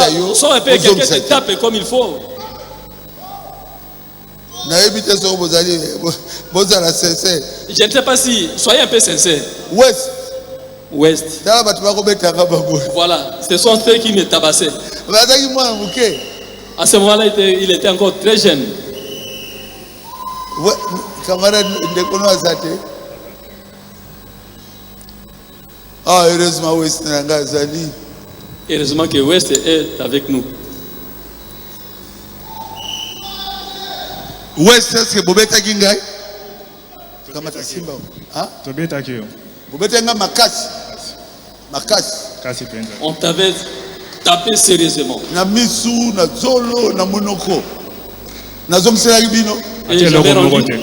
[SPEAKER 3] yo.
[SPEAKER 2] Soit un peu quelqu'un te tape comme il faut.
[SPEAKER 3] Na ebite so bozali bozala sincère.
[SPEAKER 2] Je ne sais pas si soyez un peu sincère. West. Voilà, ce sont ceux qui me tabassaient. À ce moment-là, il était encore très jeune.
[SPEAKER 3] Ouais, camarade de Konoazate. Ah, heureusement, West Nangazali.
[SPEAKER 2] Heureusement que West est avec nous.
[SPEAKER 3] West, est-ce que Bobeta Kingai? Kamata Simba. Hein?
[SPEAKER 4] Tobeta Kyo.
[SPEAKER 3] Bobeta Nga Makas.
[SPEAKER 2] On t'avait tapé sérieusement.
[SPEAKER 3] Na misu, na zolo, na monoko. Na zomsela bino.
[SPEAKER 2] Et j'avais rendu.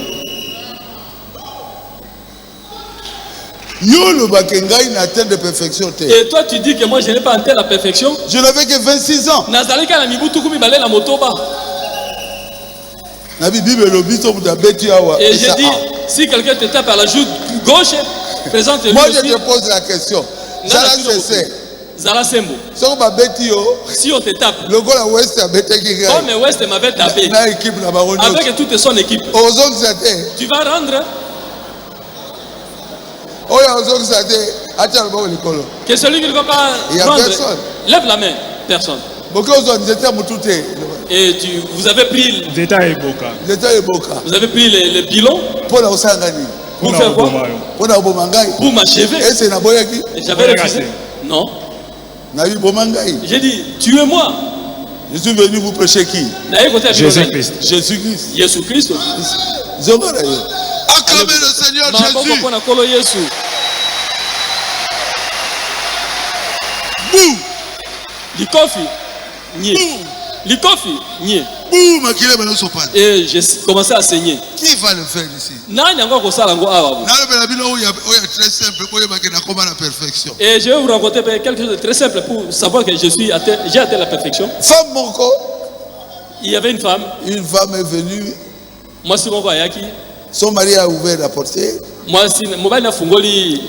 [SPEAKER 2] Et toi tu dis que moi je n'ai pas atteint la perfection.
[SPEAKER 3] Je n'avais que 26 ans.
[SPEAKER 2] Et j'ai dit, si quelqu'un te tape à la joue gauche, présente-lui.
[SPEAKER 3] Moi je te pose la question.
[SPEAKER 2] Zala Sembo. Si on te tape, comme West m'avait tapé, avec toute son équipe, tu vas rendre. Que celui qui ne va pas rendre, lève la main. Personne. Et vous avez pris vous avez pris les pilons pour faire quoi? Pour m'achever. Et j'avais refusé. Non. J'ai dit, tuez-moi.
[SPEAKER 3] Je suis venu vous prêcher qui?
[SPEAKER 4] Jésus-Christ.
[SPEAKER 2] Jésus-Christ.
[SPEAKER 3] Acclamez le Seigneur Jésus. Bouh.
[SPEAKER 2] Likofi. Nye. Likofi. Nye. Et j'ai commencé à saigner.
[SPEAKER 3] Qui va le faire ici?
[SPEAKER 2] Et je vais vous raconter quelque chose de très simple pour savoir que j'ai atteint la perfection.
[SPEAKER 3] Femme Moko.
[SPEAKER 2] Il y avait une femme.
[SPEAKER 3] Une femme est venue.
[SPEAKER 2] Moi, c'est mon Ayaki.
[SPEAKER 3] Son mari a ouvert la portière.
[SPEAKER 2] Moi, c'est mon mari a fungoli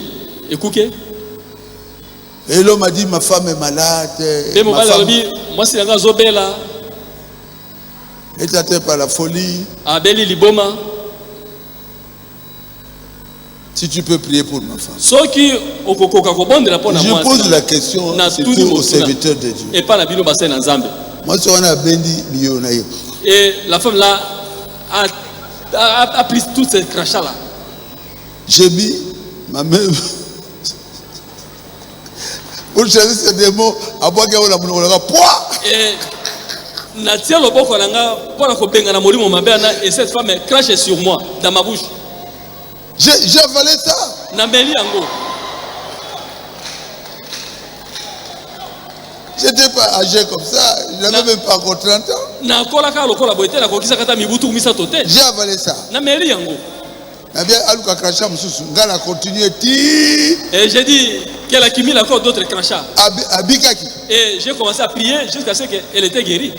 [SPEAKER 2] écouté.
[SPEAKER 3] Et l'homme a dit ma femme est malade.
[SPEAKER 2] Et mon mari a dit moi c'est la zobela.
[SPEAKER 3] Elle est atteinte par la folie.
[SPEAKER 2] Abeli liboma.
[SPEAKER 3] Si tu peux prier pour ma femme.
[SPEAKER 2] Je
[SPEAKER 3] pose la question surtout aux serviteurs de Dieu.
[SPEAKER 2] Et pas la bino bassin en Zambie.
[SPEAKER 3] Moi je suis bendi bionayo.
[SPEAKER 2] Et la femme là a pris tous ces crachats là.
[SPEAKER 3] J'ai mis ma main. Pour choisir ces démons, à boire qu'il y a un poids.
[SPEAKER 2] Et Natia Loboko Nanga, pour la copenga na molimo mabena, et cette femme crache sur moi, dans ma bouche.
[SPEAKER 3] J'ai avalé ça.
[SPEAKER 2] Nameli Ango.
[SPEAKER 3] Je n'étais pas âgé comme ça, je n'avais même pas encore 30 ans.
[SPEAKER 2] J'ai
[SPEAKER 3] avalé ça.
[SPEAKER 2] Nameli Ango.
[SPEAKER 3] Et
[SPEAKER 2] j'ai dit qu'elle a mis encore d'autres crachats. Et j'ai commencé à prier jusqu'à ce qu'elle était guérie.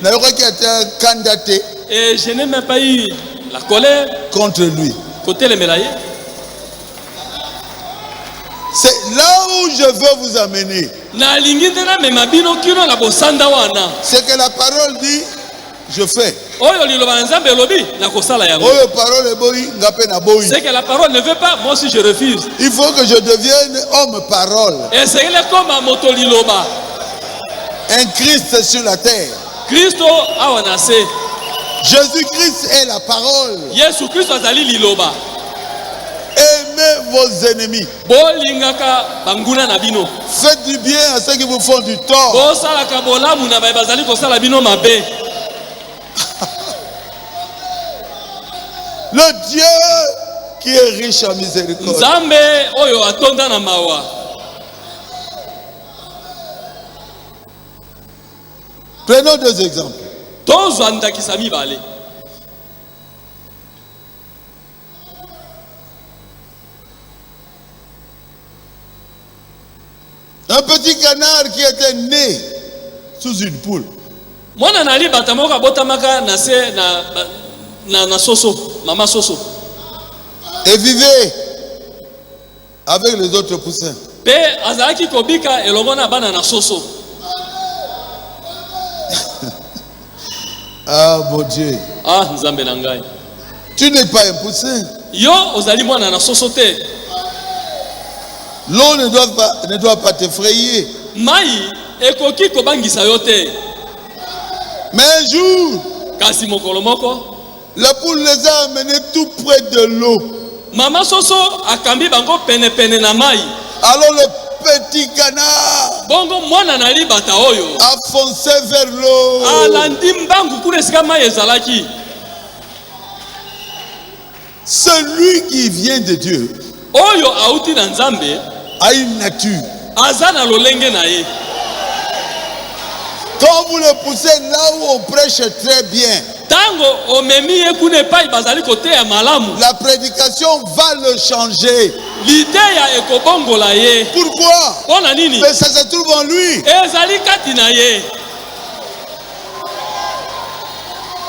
[SPEAKER 2] Et je n'ai même pas eu la colère
[SPEAKER 3] contre lui.
[SPEAKER 2] Côté les médaillés.
[SPEAKER 3] C'est là où je veux vous amener. C'est que la parole dit, je fais.
[SPEAKER 2] C'est que la parole ne veut pas, moi aussi je refuse.
[SPEAKER 3] Il faut que je devienne homme parole. Un Christ sur la terre.
[SPEAKER 2] Christo a
[SPEAKER 3] Jésus-Christ est la parole.
[SPEAKER 2] Yesu Christ azali liloba.
[SPEAKER 3] Aimez vos ennemis.
[SPEAKER 2] Bolingaka banguna na bino.
[SPEAKER 3] Faites du bien à ceux qui vous font du tort.
[SPEAKER 2] Bosalaka bolamu na bazali kosala bino mabe.
[SPEAKER 3] Le Dieu qui est riche en miséricorde.
[SPEAKER 2] Nzambe oyo atonda na mawa.
[SPEAKER 3] Prenons deux exemples.
[SPEAKER 2] Tozwa ndakisa mibale.
[SPEAKER 3] Un petit canard qui était né sous une poule.
[SPEAKER 2] Mwana nali batamoka botamaka na se na soso, mama soso.
[SPEAKER 3] Et vivait avec les autres poussins.
[SPEAKER 2] Pe azalaki kobika elongo na bana na soso.
[SPEAKER 3] Ah mon Dieu.
[SPEAKER 2] Ah nzambe na ngai.
[SPEAKER 3] Tu n'es pas un poussin.
[SPEAKER 2] Yo ozali mwana na soso te.
[SPEAKER 3] L'eau ne doit pas t'effrayer.
[SPEAKER 2] Mai ekoki kobangisa yo te.
[SPEAKER 3] Mais un jour,
[SPEAKER 2] kasi mokolo moko,
[SPEAKER 3] la poule les a amenés tout près de l'eau.
[SPEAKER 2] Mama soso akambi bango pene pene na mai.
[SPEAKER 3] Alors le petit canard
[SPEAKER 2] bongo mwana na libata oyo
[SPEAKER 3] a foncé vers l'eau.
[SPEAKER 2] Alandi mbangu kule sika mai ezalaki.
[SPEAKER 3] Celui qui vient de Dieu
[SPEAKER 2] oyo auti na nzambe
[SPEAKER 3] a une nature.
[SPEAKER 2] Azana lolenge na ye.
[SPEAKER 3] Quand vous le poussez là où on prêche très bien,
[SPEAKER 2] tango omemi ekune pai bazali kote ya malamu,
[SPEAKER 3] la prédication va le changer.
[SPEAKER 2] L'idée ekobongola ye.
[SPEAKER 3] Pourquoi?
[SPEAKER 2] Pona nini?
[SPEAKER 3] Mais ça se trouve en lui.
[SPEAKER 2] Ezali kati na ye.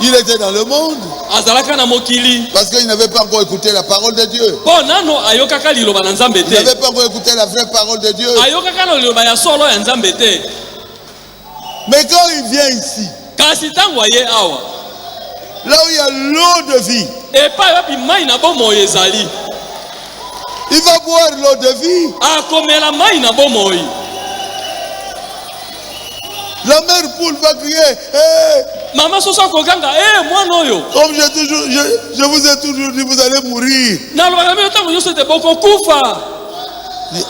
[SPEAKER 3] Il était dans le monde
[SPEAKER 2] azalaka na mokili
[SPEAKER 3] parce qu'il n'avait pas encore écouté la parole de Dieu.
[SPEAKER 2] Ponano ayokaka liloba na nzambe te.
[SPEAKER 3] Il n'avait pas encore écouté la vraie parole de Dieu.
[SPEAKER 2] Ayokaka na liloba ya solo ya nzambe te.
[SPEAKER 3] Mais quand il vient ici,
[SPEAKER 2] kasi tango ye awa,
[SPEAKER 3] là où il y a l'eau de vie,
[SPEAKER 2] epa yapi mai na bomo ezali,
[SPEAKER 3] il va boire l'eau de vie.
[SPEAKER 2] akomela mai na bomo.
[SPEAKER 3] La mère poule va crier, hey!
[SPEAKER 2] Maman soso koganga, mwana oyo.
[SPEAKER 3] Comme je vous ai toujours dit, vous allez mourir.
[SPEAKER 2] Na lo bakame tango yo sete boko kufa.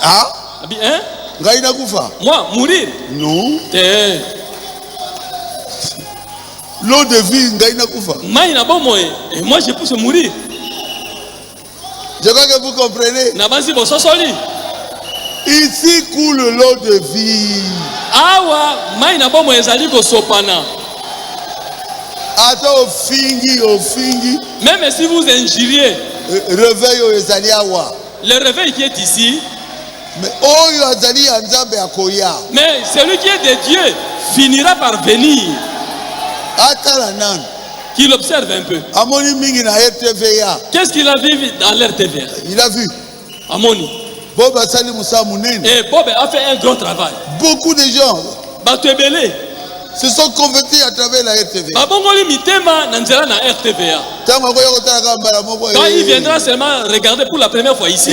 [SPEAKER 3] Ah?
[SPEAKER 2] Abi hein?
[SPEAKER 3] Ngaina kufa?
[SPEAKER 2] Moi mourir?
[SPEAKER 3] Non.
[SPEAKER 2] Te.
[SPEAKER 3] L'eau de vie, ngaina kufa.
[SPEAKER 2] Mai na bomo et moi je peux mourir.
[SPEAKER 3] Je crois que vous comprenez.
[SPEAKER 2] Na banzi bososoli.
[SPEAKER 3] Ici coule l'eau de vie.
[SPEAKER 2] Awa mai na bomo ezali ko sopana.
[SPEAKER 3] Attends au fingi.
[SPEAKER 2] Même si vous injuriez,
[SPEAKER 3] réveil au ezali awa.
[SPEAKER 2] Le réveil qui est ici.
[SPEAKER 3] Mais oyo azali anzambe akoya.
[SPEAKER 2] Mais celui qui est de Dieu finira par venir.
[SPEAKER 3] Atala nan.
[SPEAKER 2] Qu'il observe un peu.
[SPEAKER 3] Amoni mingi na RTVA.
[SPEAKER 2] Qu'est-ce qu'il a vu dans l'RTVA?
[SPEAKER 3] Il a vu.
[SPEAKER 2] Amoni.
[SPEAKER 3] Bob asali musa munene.
[SPEAKER 2] Et Bob a fait un grand travail.
[SPEAKER 3] Beaucoup de gens
[SPEAKER 2] Batebele
[SPEAKER 3] se sont convertis à travers la RTVA.
[SPEAKER 2] babongoli mitema na nzela na RTVA. Quand il viendra seulement regarder pour la première fois ici,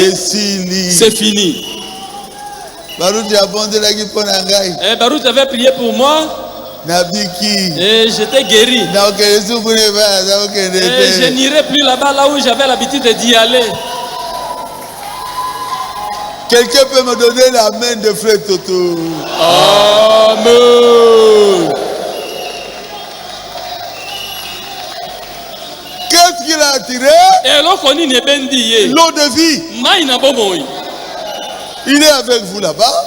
[SPEAKER 2] c'est fini.
[SPEAKER 3] Baruti
[SPEAKER 2] avait prié pour moi. Et j'étais guéri. Et je n'irai plus là-bas, là où j'avais l'habitude d'y aller.
[SPEAKER 3] Quelqu'un peut me donner la main de frère Toto?
[SPEAKER 2] Amen.
[SPEAKER 3] Qu'est-ce qu'il a attiré?
[SPEAKER 2] L'eau
[SPEAKER 3] de vie. Il est avec vous là-bas.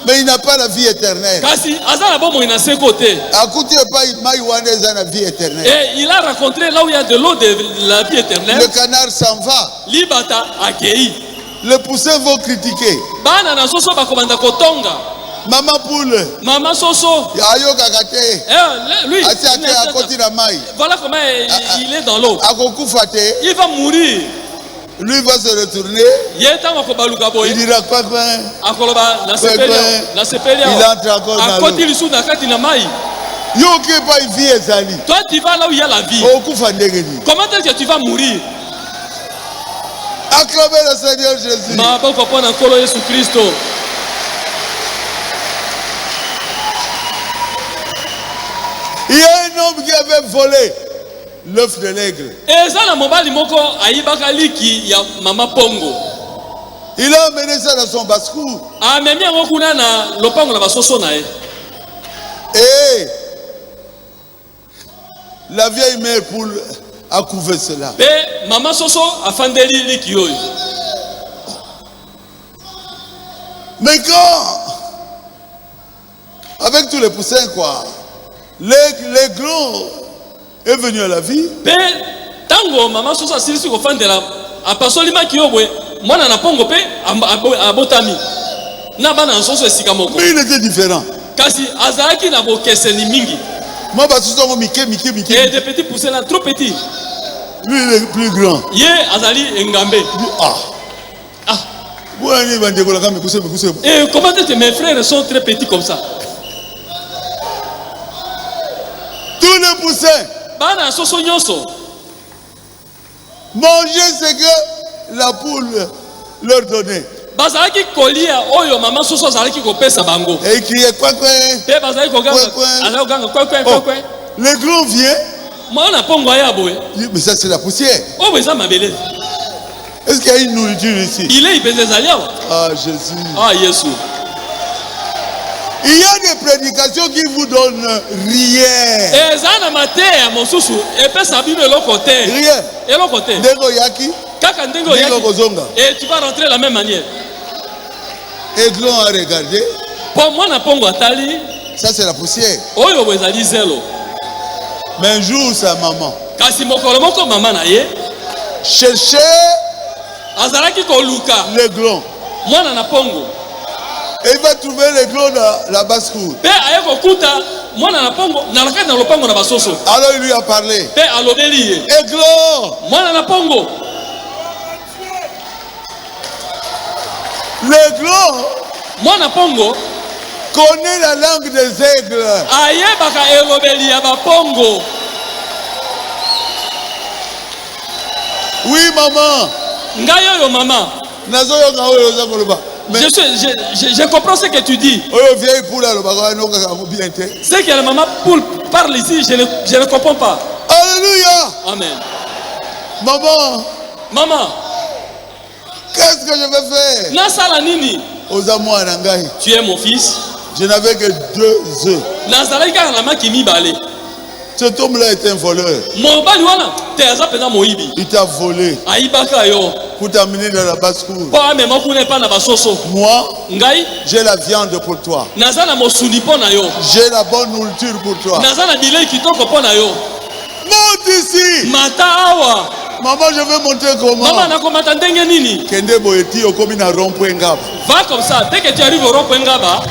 [SPEAKER 3] Mais il n'a pas la vie éternelle.
[SPEAKER 2] Et il a rencontré là où il y a de l'eau de la vie éternelle.
[SPEAKER 3] Le canard s'en va. Le poussin vont critiquer. Maman poule.
[SPEAKER 2] Maman soso. Lui, voilà comment il est dans l'eau. Il va mourir.
[SPEAKER 3] Lui va se retourner.
[SPEAKER 2] Il
[SPEAKER 3] dira quoi? Il entre encore dans l'eau.
[SPEAKER 2] Toi tu vas là où il y a la vie. Comment est-ce que tu vas mourir?
[SPEAKER 3] Acclamez le Seigneur Jésus. Il y a un homme qui avait volé l'œuf de l'aigle. Il a amené ça dans son basse-cour. Et la vieille mère poule a couvé cela. Mais quand, avec tous les poussins, quoi, l'aiglon est venu à la vie. Mais il était différent. Moi,
[SPEAKER 2] et des petits poussins là, trop petits.
[SPEAKER 3] Lui, il est plus grand.
[SPEAKER 2] Et comment est-ce que mes frères sont très petits comme ça?
[SPEAKER 3] Tous les poussins manger ce que la poule leur donnait. Et il criait quoi quoi. L'aiglon vient. Mais ça c'est la poussière. Est-ce qu'il y a une nourriture ici? Ah Jésus. Il y a des prédications qui vous donnent rien.
[SPEAKER 2] Et tu vas rentrer de la même manière.
[SPEAKER 3] Aiglon a regardé. Ça c'est la poussière. Mais un jour sa maman cherchait l'aiglon. Et il va trouver l'aiglon dans la basse-cour. Alors il lui a parlé. Aiglon. L'aiglon connaît la langue des aigles. Oui, maman.
[SPEAKER 2] Je comprends ce que tu dis. C'est que la maman poule parle ici, je ne comprends pas.
[SPEAKER 3] Alléluia.
[SPEAKER 2] Amen.
[SPEAKER 3] Maman. Qu'est-ce que je vais faire?
[SPEAKER 2] Tu es mon fils.
[SPEAKER 3] Je n'avais que 2 œufs. Cet homme-là est un voleur. Il t'a volé pour t'amener dans la basse-cour. Moi, j'ai la viande pour toi. J'ai la bonne nourriture pour toi. Monte ici. Maman, je vais montrer comment. Kende boeti okomi na rond-point Ngaba.
[SPEAKER 2] Va comme ça. Dès que tu arrives au rond-point Ngaba,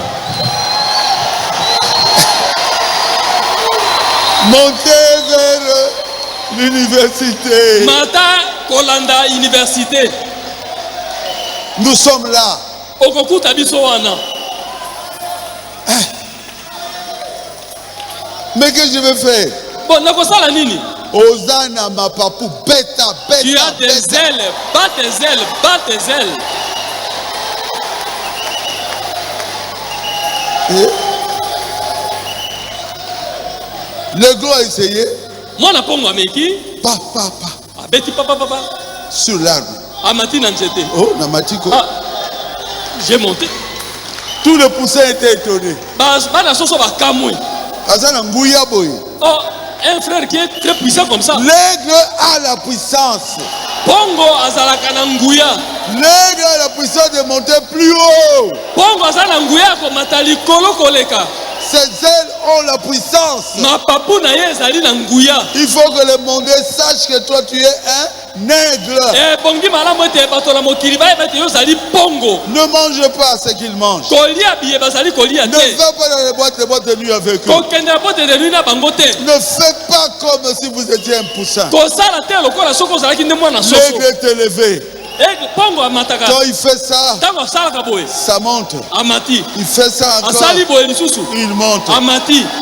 [SPEAKER 3] montez vers l'université.
[SPEAKER 2] Mata Kolanda Université.
[SPEAKER 3] Nous sommes là.
[SPEAKER 2] Okokuta biso wana.
[SPEAKER 3] Mais qu'est-ce que je vais faire?
[SPEAKER 2] Bon, nakosala nini?
[SPEAKER 3] Osana ma papou, bêta.
[SPEAKER 2] Tu as des ailes, bat tes ailes.
[SPEAKER 3] L'aiglon a essayé.
[SPEAKER 2] Moi na pongo ameki.
[SPEAKER 3] Papa.
[SPEAKER 2] Abeti papa.
[SPEAKER 3] Sur l'arbre.
[SPEAKER 2] Amati na nzete.
[SPEAKER 3] Oh, na matiko.
[SPEAKER 2] J'ai monté.
[SPEAKER 3] Tous les poussins étaient étonnés.
[SPEAKER 2] Bana soso ba kamwe.
[SPEAKER 3] Azana nguya boy.
[SPEAKER 2] Oh, un frère qui est très puissant comme ça.
[SPEAKER 3] L'aigle a la puissance.
[SPEAKER 2] Pongo azalaka na nguya.
[SPEAKER 3] L'aigle a la puissance de monter plus haut.
[SPEAKER 2] Pongo azala nguya ko matali koleka.
[SPEAKER 3] Ses ailes ont la puissance. Il faut que le monde sache que toi tu es un aigle. Ne mange pas ce qu'ils mangent. Ne va pas dans les boîtes de nuit avec eux. Ne faites pas comme si vous étiez un poussin. L'aigle est élevé. Quand il fait ça, ça monte. Il fait ça encore, il monte.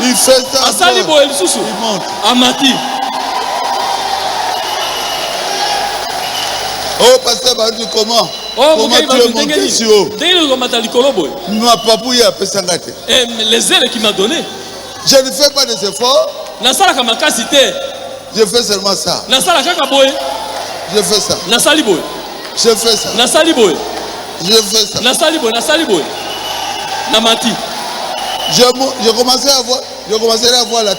[SPEAKER 3] Il fait ça encore, il monte. Oh, pasteur Baruti, comment? Comment tu es monté si haut?
[SPEAKER 2] Les ailes qu'il m'a donné.
[SPEAKER 3] Je ne fais pas des efforts.
[SPEAKER 2] nasalaka makasi te.
[SPEAKER 3] Je fais seulement ça.
[SPEAKER 2] Nasala kaka boye.
[SPEAKER 3] Je fais ça.
[SPEAKER 2] Nasali boye.
[SPEAKER 3] Je fais ça.
[SPEAKER 2] Nasali boye.
[SPEAKER 3] Je fais ça.
[SPEAKER 2] Nasali boye. Namati.
[SPEAKER 3] Je commençais à voir la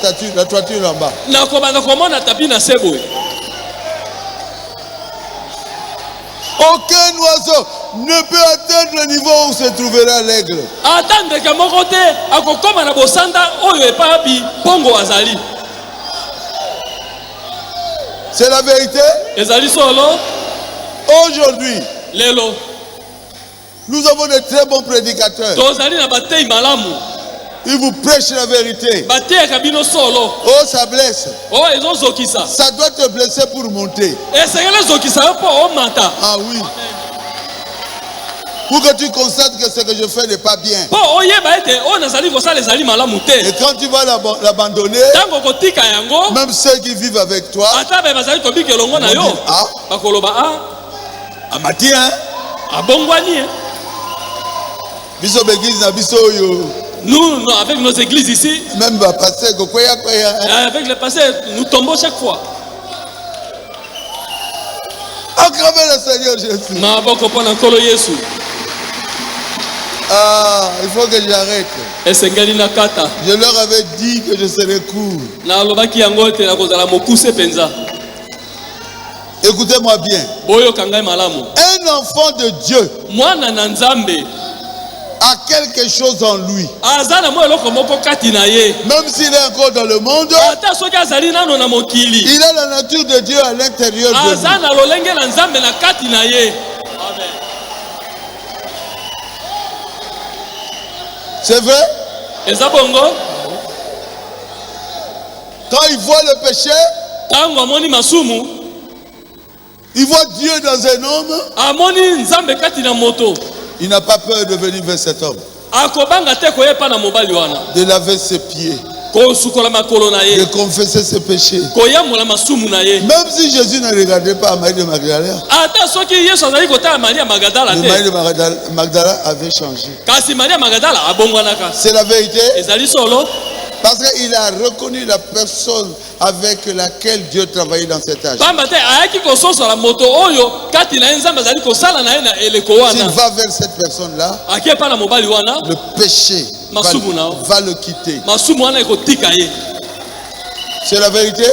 [SPEAKER 3] toiture en bas.
[SPEAKER 2] Na komona tapi na seboye.
[SPEAKER 3] Aucun oiseau ne peut atteindre le niveau où se trouvera l'aigle.
[SPEAKER 2] Attendre que mon côté, akokoma na bosanda oyo epapi pongo azali.
[SPEAKER 3] C'est la vérité.
[SPEAKER 2] Ezali solo.
[SPEAKER 3] Aujourd'hui,
[SPEAKER 2] lelo,
[SPEAKER 3] nous avons de très bons prédicateurs.
[SPEAKER 2] tozali na batei malamu.
[SPEAKER 3] Ils vous prêchent la vérité.
[SPEAKER 2] Batei kabino solo.
[SPEAKER 3] Oh, ça blesse.
[SPEAKER 2] Oh, ezozokisa.
[SPEAKER 3] Ça doit te blesser pour monter.
[SPEAKER 2] Esengele zokisa po o mata.
[SPEAKER 3] Ah oui. Pour que tu constates que ce que je fais n'est pas bien.
[SPEAKER 2] Po oyeba ete o nazali kosala ezali malamu te.
[SPEAKER 3] Et quand tu vas l'abandonner,
[SPEAKER 2] tango kotika yango,
[SPEAKER 3] même ceux qui vivent avec toi,
[SPEAKER 2] ata be bazali tobiki elongo na yo.
[SPEAKER 3] Ah,
[SPEAKER 2] bakoloba
[SPEAKER 3] amati hein?
[SPEAKER 2] Abongwani.
[SPEAKER 3] Biso begiz na biso yo.
[SPEAKER 2] Nous, avec nos églises ici,
[SPEAKER 3] même passer
[SPEAKER 2] avec les pasteurs, nous tombons chaque fois.
[SPEAKER 3] Acclamez le Seigneur Jésus. Ah, il faut que j'arrête. Je leur avais dit que je serais court. Écoutez-moi bien. Un enfant de Dieu a quelque chose en lui. Même s'il est encore dans le monde, il a la nature de Dieu à l'intérieur de lui. C'est vrai? Quand il voit le péché, il voit Dieu dans un homme. Il n'a pas peur de venir vers cet homme, de laver ses pieds, de confesser ses péchés. Même si Jésus ne regardait pas à Marie de Magdala, Marie de Magdala avait changé. C'est la vérité. Parce qu'il a reconnu la personne avec laquelle Dieu travaillait dans cet âge. S'il va vers cette personne-là, le péché va le quitter. C'est la vérité.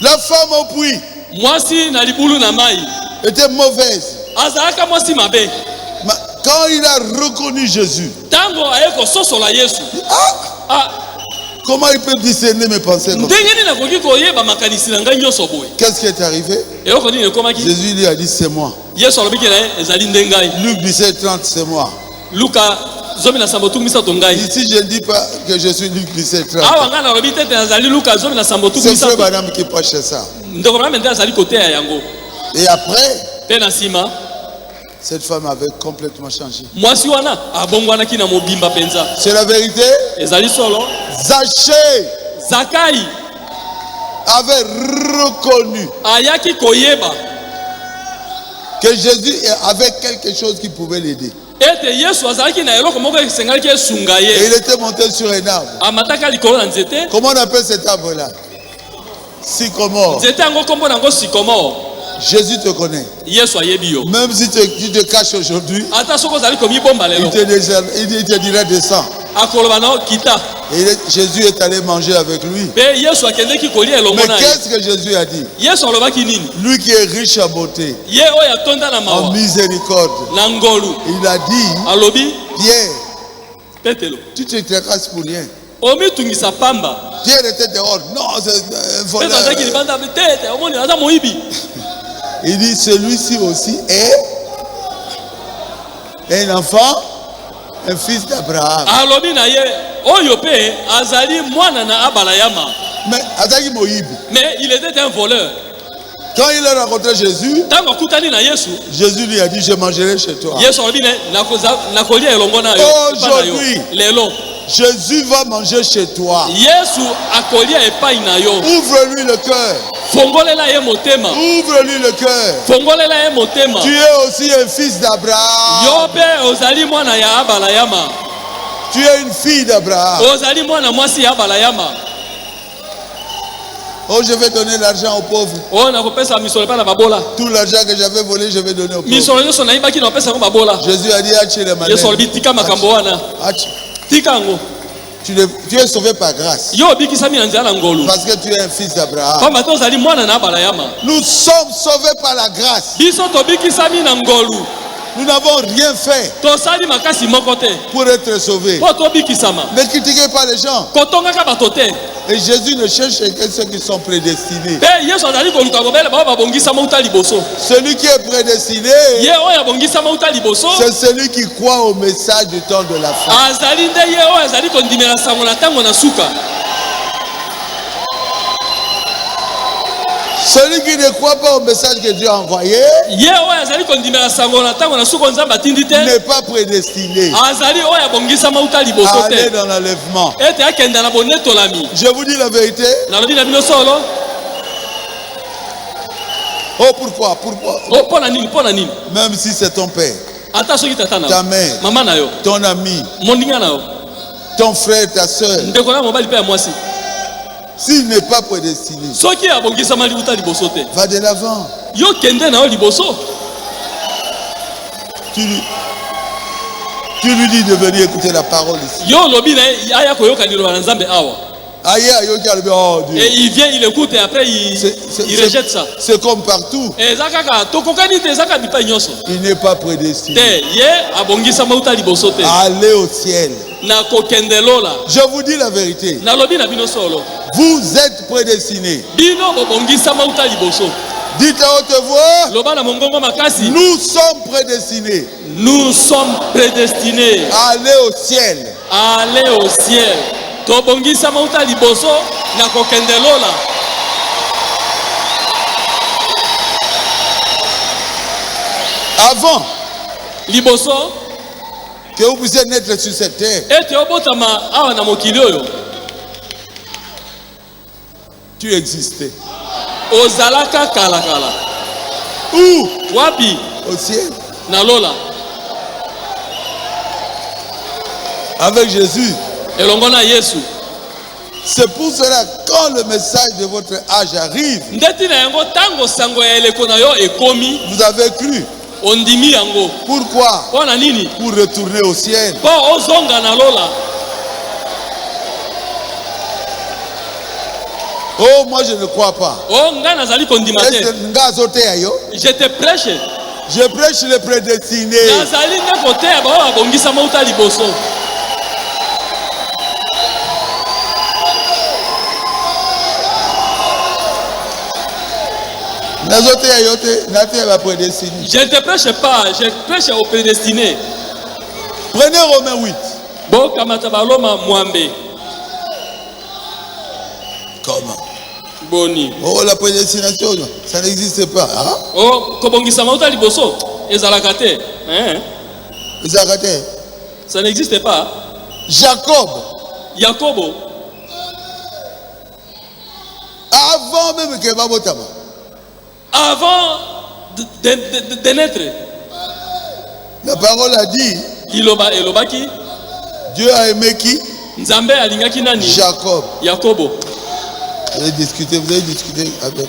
[SPEAKER 3] La femme au puits était mauvaise. Quand il a reconnu Jésus, comment il peut discerner mes pensées comme ça? Qu'est-ce qui est arrivé? Jésus lui a dit c'est moi. Luc 17:30, c'est moi. Ici je ne dis pas que je suis Luc 17:30. C'est frère madame qui prêche ça. Et après, cette femme avait complètement changé. C'est la vérité. Zaché avait reconnu que Jésus avait quelque chose qui pouvait l'aider. Et il était monté sur un arbre. Comment on appelle cet arbre-là? Sycomore. Jésus te connaît. Même si tu te caches aujourd'hui, il te dira descends. Et Jésus est allé manger avec lui. Mais qu'est-ce que Jésus a dit? Lui qui est riche en beauté, en miséricorde, il a dit, Pierre, tu te tracasses pour rien. Pierre était dehors. Non, c'est un voleur. Il dit, celui-ci aussi est un enfant, un fils d'Abraham.
[SPEAKER 2] Mais il était un voleur.
[SPEAKER 3] Quand il a rencontré Jésus, Jésus lui a dit, je mangerai chez toi. Aujourd'hui, Jésus va manger chez toi. Ouvre-lui le cœur. Ouvre-lui le cœur. Tu es aussi un fils d'Abraham. Tu es une fille d'Abraham. Oh, je vais donner l'argent aux pauvres. Tout l'argent que j'avais volé, je vais donner aux pauvres. Jésus a dit, Hachi les malins. Tu es sauvé par grâce. Parce que tu es un fils d'Abraham. Nous sommes sauvés par la grâce. Nous n'avons rien fait pour être sauvés. Ne critiquez pas les gens. Et Jésus ne cherche que ceux qui sont prédestinés. Celui qui est prédestiné, c'est celui qui croit au message du temps de la fin. Celui qui ne croit pas au message que Dieu a envoyé n'est pas prédestiné à aller dans l'enlèvement. Je vous dis la vérité. Oh, pourquoi? Même si c'est ton père, ta mère, ton ami, ton frère, ta soeur, s'il n'est pas prédestiné, va de l'avant. Tu lui dis de venir écouter la parole ici.
[SPEAKER 2] Et il vient, il écoute et après il rejette ça.
[SPEAKER 3] C'est comme partout. Il n'est pas prédestiné à aller au ciel. Je vous dis la vérité. Vous êtes prédestinés. Dites à haute voix, nous sommes prédestinés.
[SPEAKER 2] Nous sommes prédestinés
[SPEAKER 3] à aller au ciel.
[SPEAKER 2] Aller au ciel.
[SPEAKER 3] Avant que vous puissiez naître sur cette terre, tu existais. Où?
[SPEAKER 2] Wapi?
[SPEAKER 3] Au ciel.
[SPEAKER 2] Nalola.
[SPEAKER 3] Avec Jésus.
[SPEAKER 2] Elongona Yesu.
[SPEAKER 3] C'est pour cela quand le message de votre âge arrive, vous avez cru. Pourquoi? Pour retourner au ciel. Oh, moi je ne crois pas.
[SPEAKER 2] Je te prêche.
[SPEAKER 3] Je prêche les prédestinés.
[SPEAKER 2] Je ne te prêche pas, je prêche aux prédestinés.
[SPEAKER 3] Prenez Romains 8. Comment?
[SPEAKER 2] Boni.
[SPEAKER 3] Oh, la prédestination, ça n'existe pas. Hein?
[SPEAKER 2] Oh, ça n'existe pas. Jacob.
[SPEAKER 3] Avant même que Babotama.
[SPEAKER 2] Avant de naître.
[SPEAKER 3] La parole a dit. Dieu a aimé qui? Jacob.
[SPEAKER 2] Jacob.
[SPEAKER 3] Vous avez discuté avec.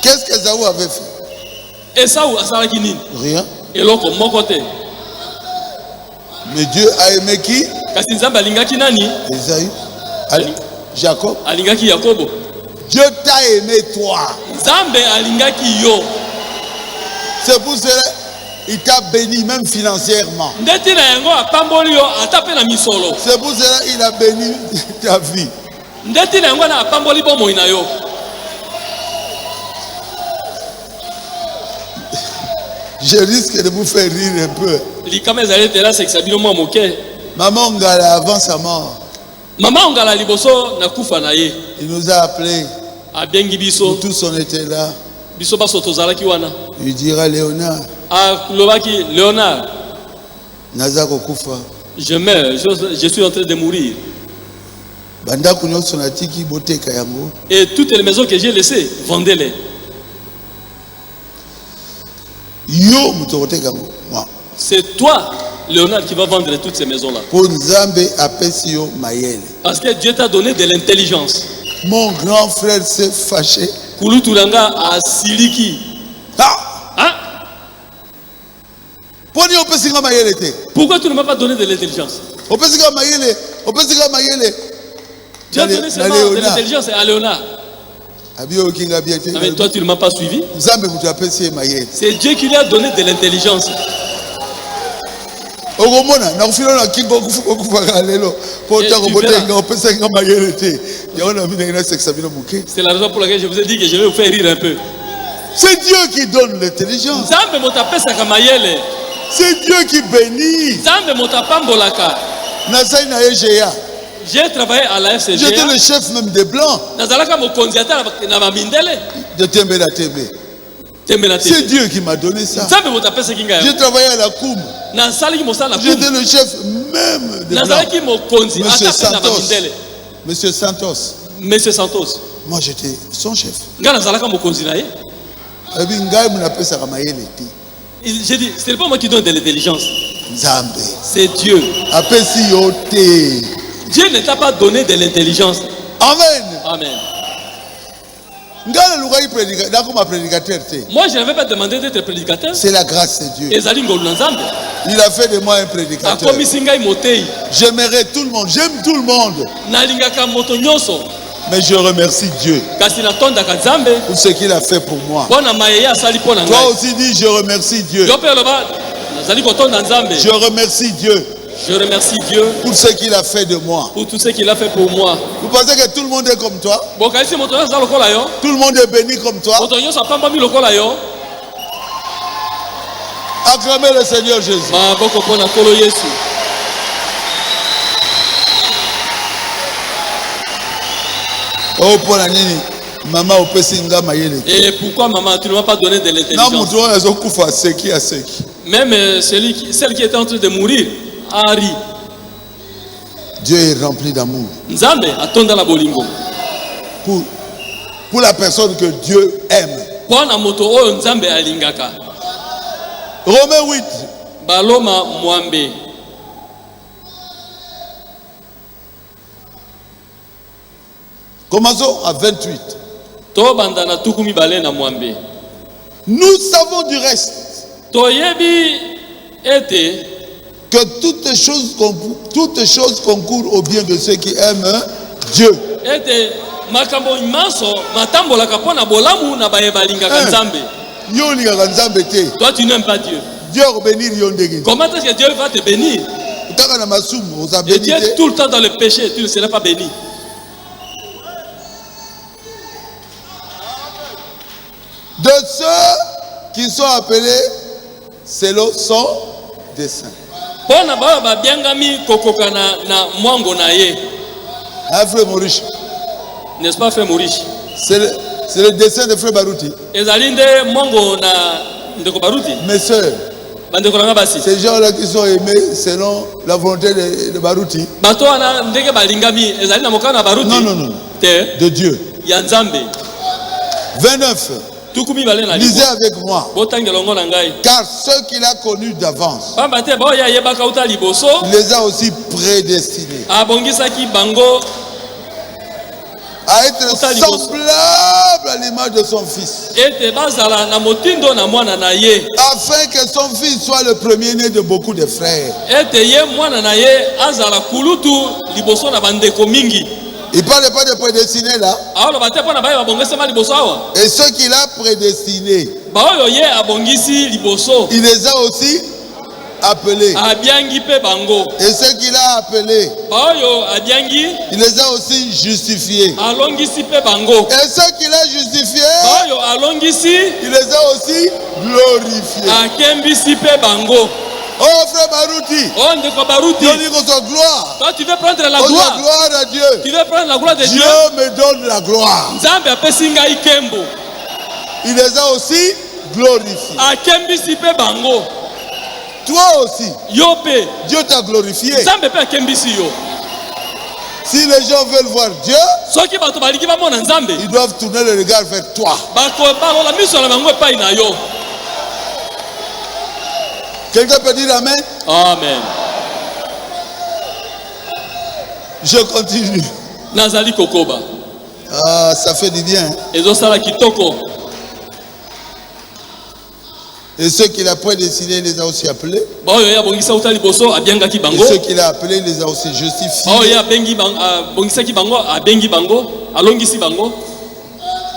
[SPEAKER 3] Qu'est-ce qu'Esaü avait fait? Rien. Mais Dieu a aimé qui? Esaü. Jacob. Dieu t'a aimé toi. C'est pour cela il t'a béni même financièrement. C'est pour cela il a béni ta vie. Je risque de vous faire rire un peu. Maman Ngala avant sa mort. Il nous a appelés. Nous tous on était là. Il dira Léonard.
[SPEAKER 2] Je meurs, je suis en train de mourir. Et toutes les maisons que j'ai laissées, vendez-les. C'est toi, Léonard, qui va vendre toutes ces maisons-là. Parce que Dieu t'a donné de l'intelligence.
[SPEAKER 3] Mon grand frère s'est fâché.
[SPEAKER 2] Kuluturanga a siliki. Hein? Pourquoi tu ne m'as pas donné de l'intelligence? Tu as donné seulement de l'intelligence à Léonard. Mais toi, tu ne m'as pas suivi. C'est Dieu qui lui a donné de l'intelligence. C'est la raison pour laquelle je vous ai dit que je vais vous faire rire un peu.
[SPEAKER 3] C'est Dieu qui donne l'intelligence. C'est Dieu qui bénit.
[SPEAKER 2] J'ai travaillé à la FCG.
[SPEAKER 3] J'étais le chef même des Blancs. De Tembe. C'est Dieu qui m'a donné ça. J'ai travaillé à la Koum. J'étais le chef même des Blancs. Monsieur Santos.
[SPEAKER 2] Monsieur Santos.
[SPEAKER 3] Moi j'étais son chef.
[SPEAKER 2] J'ai dit, ce n'est pas moi qui donne de l'intelligence. C'est Dieu. Dieu ne t'a pas donné de l'intelligence.
[SPEAKER 3] Amen.
[SPEAKER 2] Amen. Moi, je n'avais pas demandé d'être prédicateur.
[SPEAKER 3] C'est la grâce de Dieu. Il a fait de moi un prédicateur. J'aimerais tout le monde. J'aime tout le monde. Mais je remercie Dieu pour ce qu'il a fait pour moi. Toi aussi dis, je remercie Dieu. Je remercie Dieu.
[SPEAKER 2] Je remercie Dieu
[SPEAKER 3] pour ce qu'il a fait de moi.
[SPEAKER 2] Pour tout ce qu'il a fait pour moi.
[SPEAKER 3] Vous pensez que tout le monde est comme toi? Tout le monde est béni comme toi? Acclamez le Seigneur Jésus. Oh, pour la nini. Maman,
[SPEAKER 2] et pourquoi maman, tu ne m'as pas donné de l'intelligence? Même celle qui était en train de mourir. Ari.
[SPEAKER 3] Dieu est rempli d'amour. Pour la personne que Dieu aime. Romains 8.
[SPEAKER 2] Baloma Mwambe.
[SPEAKER 3] Commençons à 28. Nous savons du reste que toutes choses concourent au bien de ceux qui aiment Dieu.
[SPEAKER 2] Toi tu n'aimes pas Dieu. Comment est-ce que Dieu va te bénir? Et tu es tout le temps dans le péché, tu ne seras pas béni.
[SPEAKER 3] De ceux qui sont appelés selon son dessein. Frère Maurice.
[SPEAKER 2] N'est-ce pas, frère Maurice?
[SPEAKER 3] C'est le dessein de frère Barouti. Mes soeurs, ces gens-là qui sont aimés selon la volonté de Barouti. Non. De Dieu. 29. Lisez avec moi. Car ceux qu'il a connus d'avance, il les a aussi prédestinés à être semblable à l'image de son fils, afin que son fils soit le premier-né de beaucoup de frères. Il ne parle pas de prédestiné là. Et ceux qu'il a prédestinés, il les a aussi appelés. Et ceux qu'il a appelés, il les a aussi justifiés. Et ceux qu'il a justifiés, il les a aussi glorifiés. Oh frère Barouti, Dieu dit que son gloire.
[SPEAKER 2] Toi tu veux prendre la gloire.
[SPEAKER 3] Gloire à Dieu.
[SPEAKER 2] Tu veux prendre la gloire de Dieu.
[SPEAKER 3] Dieu me donne la gloire. Il les a aussi glorifiés. Toi aussi, Dieu t'a glorifié. Si les gens veulent voir Dieu, ils doivent tourner le regard vers toi. Quelqu'un peut dire Amen?
[SPEAKER 2] Amen.
[SPEAKER 3] Je continue.
[SPEAKER 2] Nazali kokoba.
[SPEAKER 3] Ah, ça fait du bien. Et ceux qu'il a prédestinés, il les a aussi appelés. Et ceux qu'il a appelés, il les a aussi justifiés.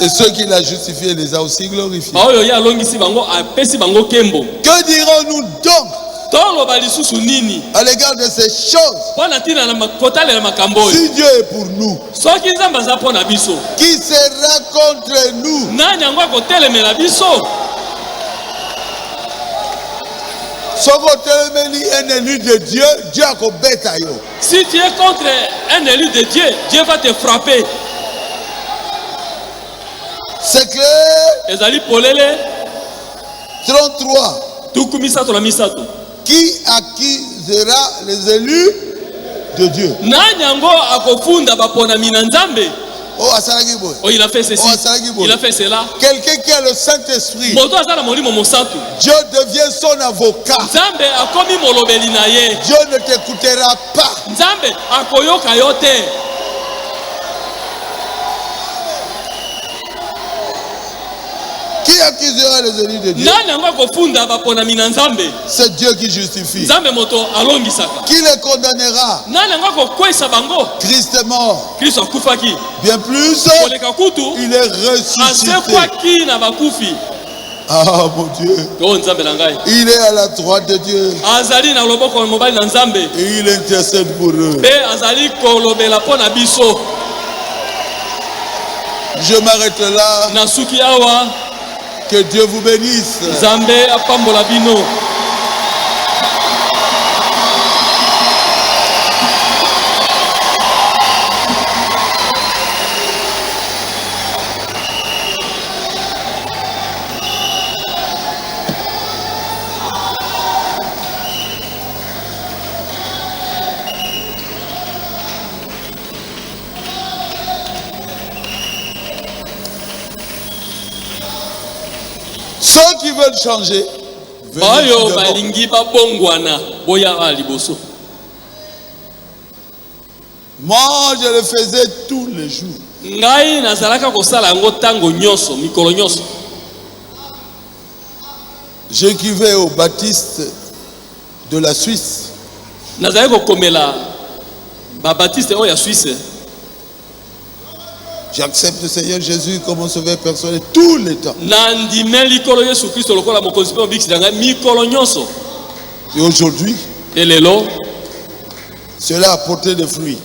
[SPEAKER 3] Et ceux qu'il a justifiés, il les a aussi glorifiés. Que dirons-nous donc à l'égard de ces choses? Si Dieu est pour nous, qui sera contre nous? Un élu de Dieu, Dieu a kobeta yo.
[SPEAKER 2] Si tu es contre un élu de Dieu, Dieu va te frapper.
[SPEAKER 3] C'est clair. 33. Qui accusera les élus de Dieu?
[SPEAKER 2] Oh, il a fait ceci. Il a fait cela.
[SPEAKER 3] Quelqu'un qui a le Saint-Esprit, Dieu devient son avocat. Dieu ne t'écoutera pas. Qui accusera les élus de Dieu? C'est Dieu qui justifie. Qui les condamnera? Christ est mort. Bien plus, il est ressuscité. Ah mon Dieu. Il est à la droite de Dieu. Et il intercède pour eux. Je m'arrête là. Que Dieu vous bénisse. Ceux qui veulent changer, moi je le faisais tous les jours. J'écrivais aux baptistes de la Suisse. J'accepte le Seigneur Jésus comme mon sauveur personnel tous les temps. Et aujourd'hui, cela a porté des fruits.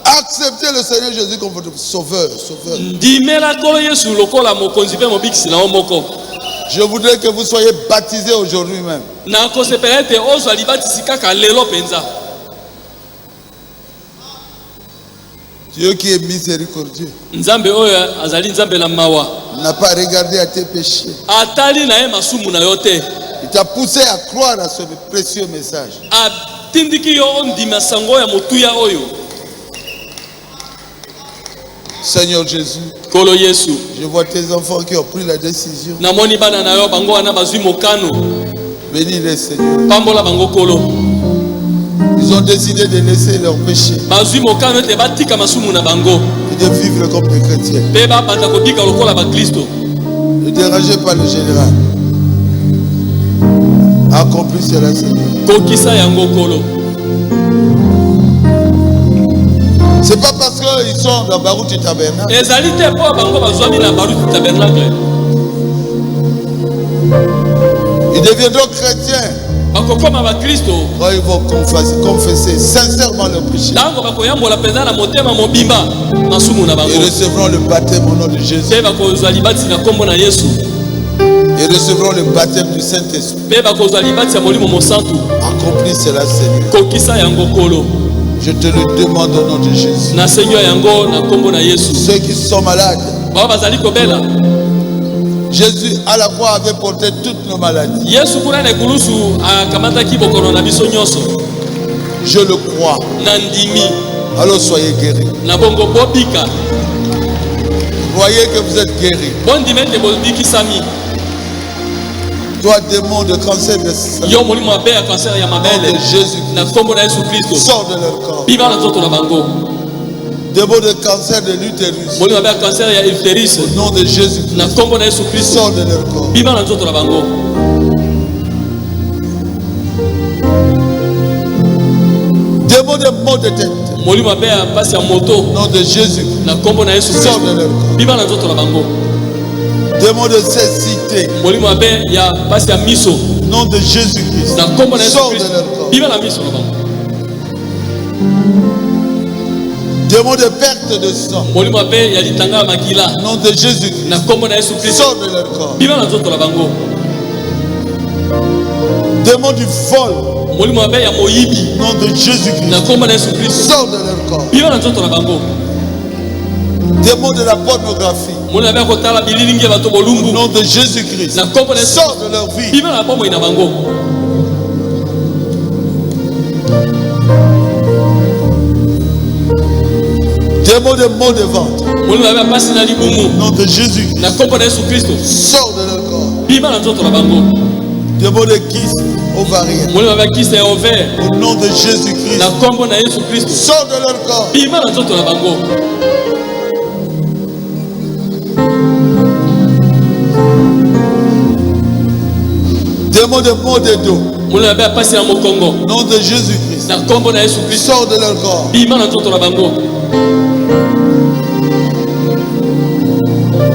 [SPEAKER 3] Acceptez le Seigneur Jésus comme votre sauveur. Je voudrais que vous soyez baptisés aujourd'hui même. Dieu qui est miséricordieux n'a pas regardé à tes péchés. Il t'a poussé à croire à ce précieux message. Seigneur Jésus, je vois tes enfants qui ont pris la décision. Bénis-les, Seigneur. Ils ont décidé de laisser leurs péchés et de vivre comme des chrétiens. Ne dérangez pas le général. Accomplis cela, Seigneur. C'est pas parce qu'ils sont dans Baruti Tabernacle. Ils deviendront chrétiens quand ils vont confesser sincèrement leur péché. Ils recevront le baptême au nom de Jésus. Ils recevront le baptême du Saint-Esprit. Accomplis cela, Seigneur. Je te le demande au nom de Jésus. Ceux qui sont malades, Jésus à la croix avait porté toutes nos maladies. Je le crois.
[SPEAKER 2] Nandimi.
[SPEAKER 3] Alors soyez guéris.
[SPEAKER 2] Nabongo bobika.
[SPEAKER 3] Croyez que vous êtes guéris.
[SPEAKER 2] Bondimete bobiki sami.
[SPEAKER 3] Toi, démon de cancer de sang.
[SPEAKER 2] Yo molimo abe cancer ya mabele.
[SPEAKER 3] De Jésus.
[SPEAKER 2] Na kombo na Yesu Kristo.
[SPEAKER 3] Sors de leur corps.
[SPEAKER 2] Biba na nzoto na bango.
[SPEAKER 3] Démon de cancer de l'utérus.
[SPEAKER 2] Molimo abe cancer ya utérus.
[SPEAKER 3] Au nom de Jésus.
[SPEAKER 2] Na kombo na Yesu Kristo.
[SPEAKER 3] Sors de leur corps.
[SPEAKER 2] Biba na nzoto na bango.
[SPEAKER 3] Démon de maux de tête.
[SPEAKER 2] Molimo abe pasi ya moto.
[SPEAKER 3] Au nom de Jésus.
[SPEAKER 2] Na kombo na Yesu Kristo.
[SPEAKER 3] Sors de leur corps.
[SPEAKER 2] Biba na nzoto na bango.
[SPEAKER 3] Démon de cécité.
[SPEAKER 2] Molimo abe ya pasi ya miso.
[SPEAKER 3] Au nom de Jésus-Christ.
[SPEAKER 2] Na kombo na Yesu
[SPEAKER 3] Sors de
[SPEAKER 2] Kristo.
[SPEAKER 3] leur corps.
[SPEAKER 2] Biba na miso na bango.
[SPEAKER 3] Démon de perte de sang.
[SPEAKER 2] Molimo abe ya litanga makila.
[SPEAKER 3] Au nom de Jésus-Christ.
[SPEAKER 2] Na kombo na Yesu Kristo.
[SPEAKER 3] Sors de leur corps.
[SPEAKER 2] Biba na nzoto na bango.
[SPEAKER 3] Démon du vol.
[SPEAKER 2] Molimo abe ya moyibi.
[SPEAKER 3] Au nom de Jésus-Christ.
[SPEAKER 2] Na kombo na Yesu Kristo.
[SPEAKER 3] Sors de leur corps.
[SPEAKER 2] Biba na nzoto na bango.
[SPEAKER 3] Démon de la pornographie.
[SPEAKER 2] Molimo abe kotala bililingi bato
[SPEAKER 3] Au
[SPEAKER 2] bolumbu.
[SPEAKER 3] nom de Jésus-Christ.
[SPEAKER 2] Na kombo na Yesu.
[SPEAKER 3] Sors de leur vie.
[SPEAKER 2] Biba na bombo ina bango.
[SPEAKER 3] Démon de maux de ventre.
[SPEAKER 2] Molimo abe pasi na libumu.
[SPEAKER 3] Au nom de Jésus.
[SPEAKER 2] Na kombo na Yesu Kristo.
[SPEAKER 3] Sors de leur corps.
[SPEAKER 2] Biba na nzoto na bango.
[SPEAKER 3] Démon de kyste ovarien.
[SPEAKER 2] Molimo abe kiste ya ovaire.
[SPEAKER 3] Au nom de Jésus-Christ.
[SPEAKER 2] Na kombo na Yesu Kristo.
[SPEAKER 3] Sors de leur corps.
[SPEAKER 2] Biba na nzoto na bango.
[SPEAKER 3] Démon de maux de dos.
[SPEAKER 2] Molimo abe pasi na mokongo.
[SPEAKER 3] Au nom de Jésus-Christ.
[SPEAKER 2] Na kombo na Yesu Kristo.
[SPEAKER 3] Sors de leur corps.
[SPEAKER 2] Biba na nzoto na bango.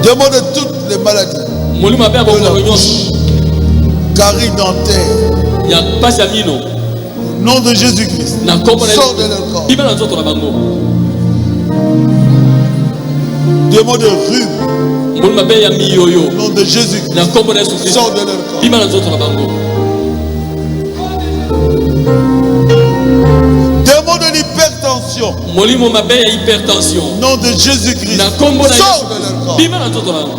[SPEAKER 3] Démon de toutes les maladies.
[SPEAKER 2] Molimo abe
[SPEAKER 3] De la
[SPEAKER 2] bokono nyonso.
[SPEAKER 3] bouche. Carie dentaire.
[SPEAKER 2] Ya pasi ya mino.
[SPEAKER 3] Au nom de Jésus-Christ.
[SPEAKER 2] Na kombo na
[SPEAKER 3] Sors
[SPEAKER 2] Yesu.
[SPEAKER 3] de leur corps.
[SPEAKER 2] Biba na nzoto na bango.
[SPEAKER 3] Démon de rhume.
[SPEAKER 2] Molimo abe ya miyoyo.
[SPEAKER 3] Au nom de Jésus-Christ.
[SPEAKER 2] Na kombo na Yesu Kristo.
[SPEAKER 3] Sors de leur corps.
[SPEAKER 2] Biba na nzoto na bango.
[SPEAKER 3] Démon de l'hypertension.
[SPEAKER 2] Molimo mabe ya hypertension.
[SPEAKER 3] Au nom de Jésus-Christ.
[SPEAKER 2] Na kombo na
[SPEAKER 3] Sors
[SPEAKER 2] Yesu.
[SPEAKER 3] de leur corps.
[SPEAKER 2] Biba na nzoto na bango.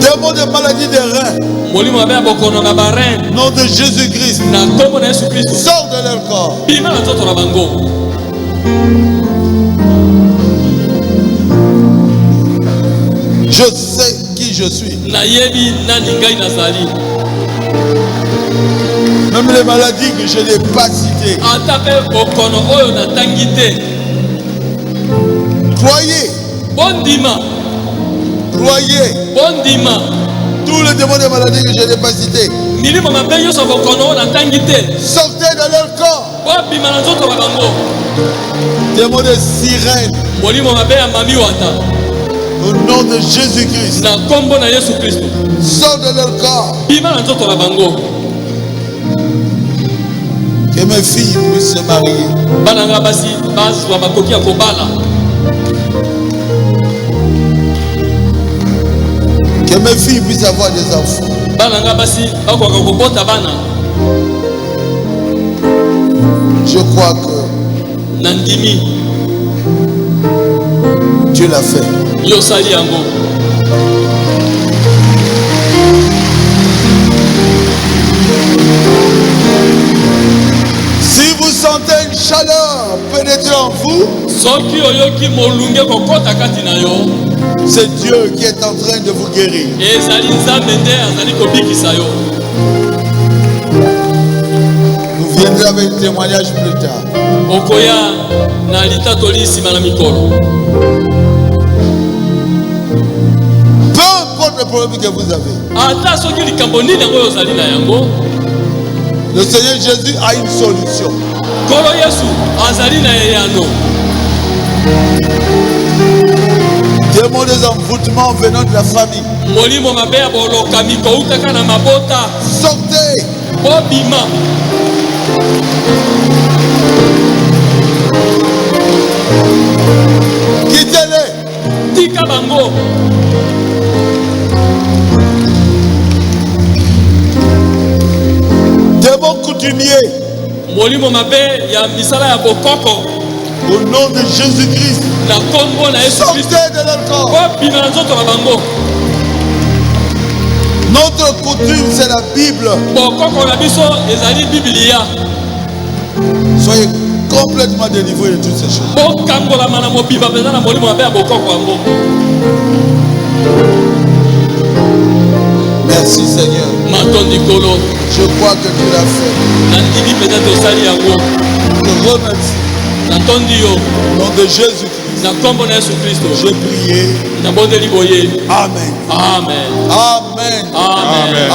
[SPEAKER 3] Démon de maladie des reins.
[SPEAKER 2] Molimo mabe ya bokono na barein.
[SPEAKER 3] Au nom de Jésus-Christ.
[SPEAKER 2] Na kombo na Yesu Kristo.
[SPEAKER 3] Sors de leur corps.
[SPEAKER 2] Biba na nzoto na bango.
[SPEAKER 3] Je sais qui je suis.
[SPEAKER 2] Nayebi nani ngai nazali.
[SPEAKER 3] Même les maladies que je n'ai pas citées.
[SPEAKER 2] Ata pe bokono oyo natangi te.
[SPEAKER 3] Croyez.
[SPEAKER 2] Bondima.
[SPEAKER 3] Croyez.
[SPEAKER 2] Bondima.
[SPEAKER 3] Tous les démons de maladies que je n'ai pas cités.
[SPEAKER 2] Milimo mabe nyonso bokono oyo natangi te.
[SPEAKER 3] Sortez de leur corps.
[SPEAKER 2] Bobima na nzoto na bango.
[SPEAKER 3] Démons de sirène.
[SPEAKER 2] Molimo mabe ya mami wata.
[SPEAKER 3] Au nom de Jésus-Christ.
[SPEAKER 2] Na kombo na Yesu Kristo.
[SPEAKER 3] Sors de leur corps.
[SPEAKER 2] Bima na nzoto na bango.
[SPEAKER 3] Que mes filles puissent se marier.
[SPEAKER 2] Bana nga basi bazwa bakoki ya kobala.
[SPEAKER 3] Que mes filles puissent avoir des enfants.
[SPEAKER 2] Bana nga basi bakoka kobota bana.
[SPEAKER 3] Je crois que
[SPEAKER 2] Nandimi.
[SPEAKER 3] Dieu l'a fait.
[SPEAKER 2] Yo sali yango.
[SPEAKER 3] Si vous sentez une chaleur pénétrer en vous,
[SPEAKER 2] Soki oyoki molunge kokota kati na yo.
[SPEAKER 3] c'est Dieu qui est en train de vous guérir.
[SPEAKER 2] Ezali nzambe nde azali kobikisa yo.
[SPEAKER 3] Vous viendrez avec un témoignage plus tard.
[SPEAKER 2] Okoya na litatoli nsima na mikolo.
[SPEAKER 3] Peu importe le problème que vous avez,
[SPEAKER 2] Ata soki likambo nini yango ozali na yango.
[SPEAKER 3] le Seigneur Jésus a une solution.
[SPEAKER 2] Kolo Yesu azali na eyano.
[SPEAKER 3] Démons des envoûtements venant de la famille.
[SPEAKER 2] Molimo mabe ya bolokami koutaka na mabota.
[SPEAKER 3] Sortez.
[SPEAKER 2] Bobima.
[SPEAKER 3] Quittez-les.
[SPEAKER 2] Tika bango.
[SPEAKER 3] Démons coutumiers.
[SPEAKER 2] Molimo mabe ya misala ya bokoko.
[SPEAKER 3] Au nom de Jésus-Christ.
[SPEAKER 2] Na kombo na Yesu Kristo.
[SPEAKER 3] Sortez de leur corps.
[SPEAKER 2] Bobima na nzoto na bango.
[SPEAKER 3] Notre coutume, c'est la Bible. Soyez complètement délivrés de toutes ces choses. Merci Seigneur. Je crois que tu l'as fait. Je remercie. Au nom de Jésus-Christ. J'ai prié. Amen.
[SPEAKER 2] Amen.
[SPEAKER 3] Amen.
[SPEAKER 2] Amen.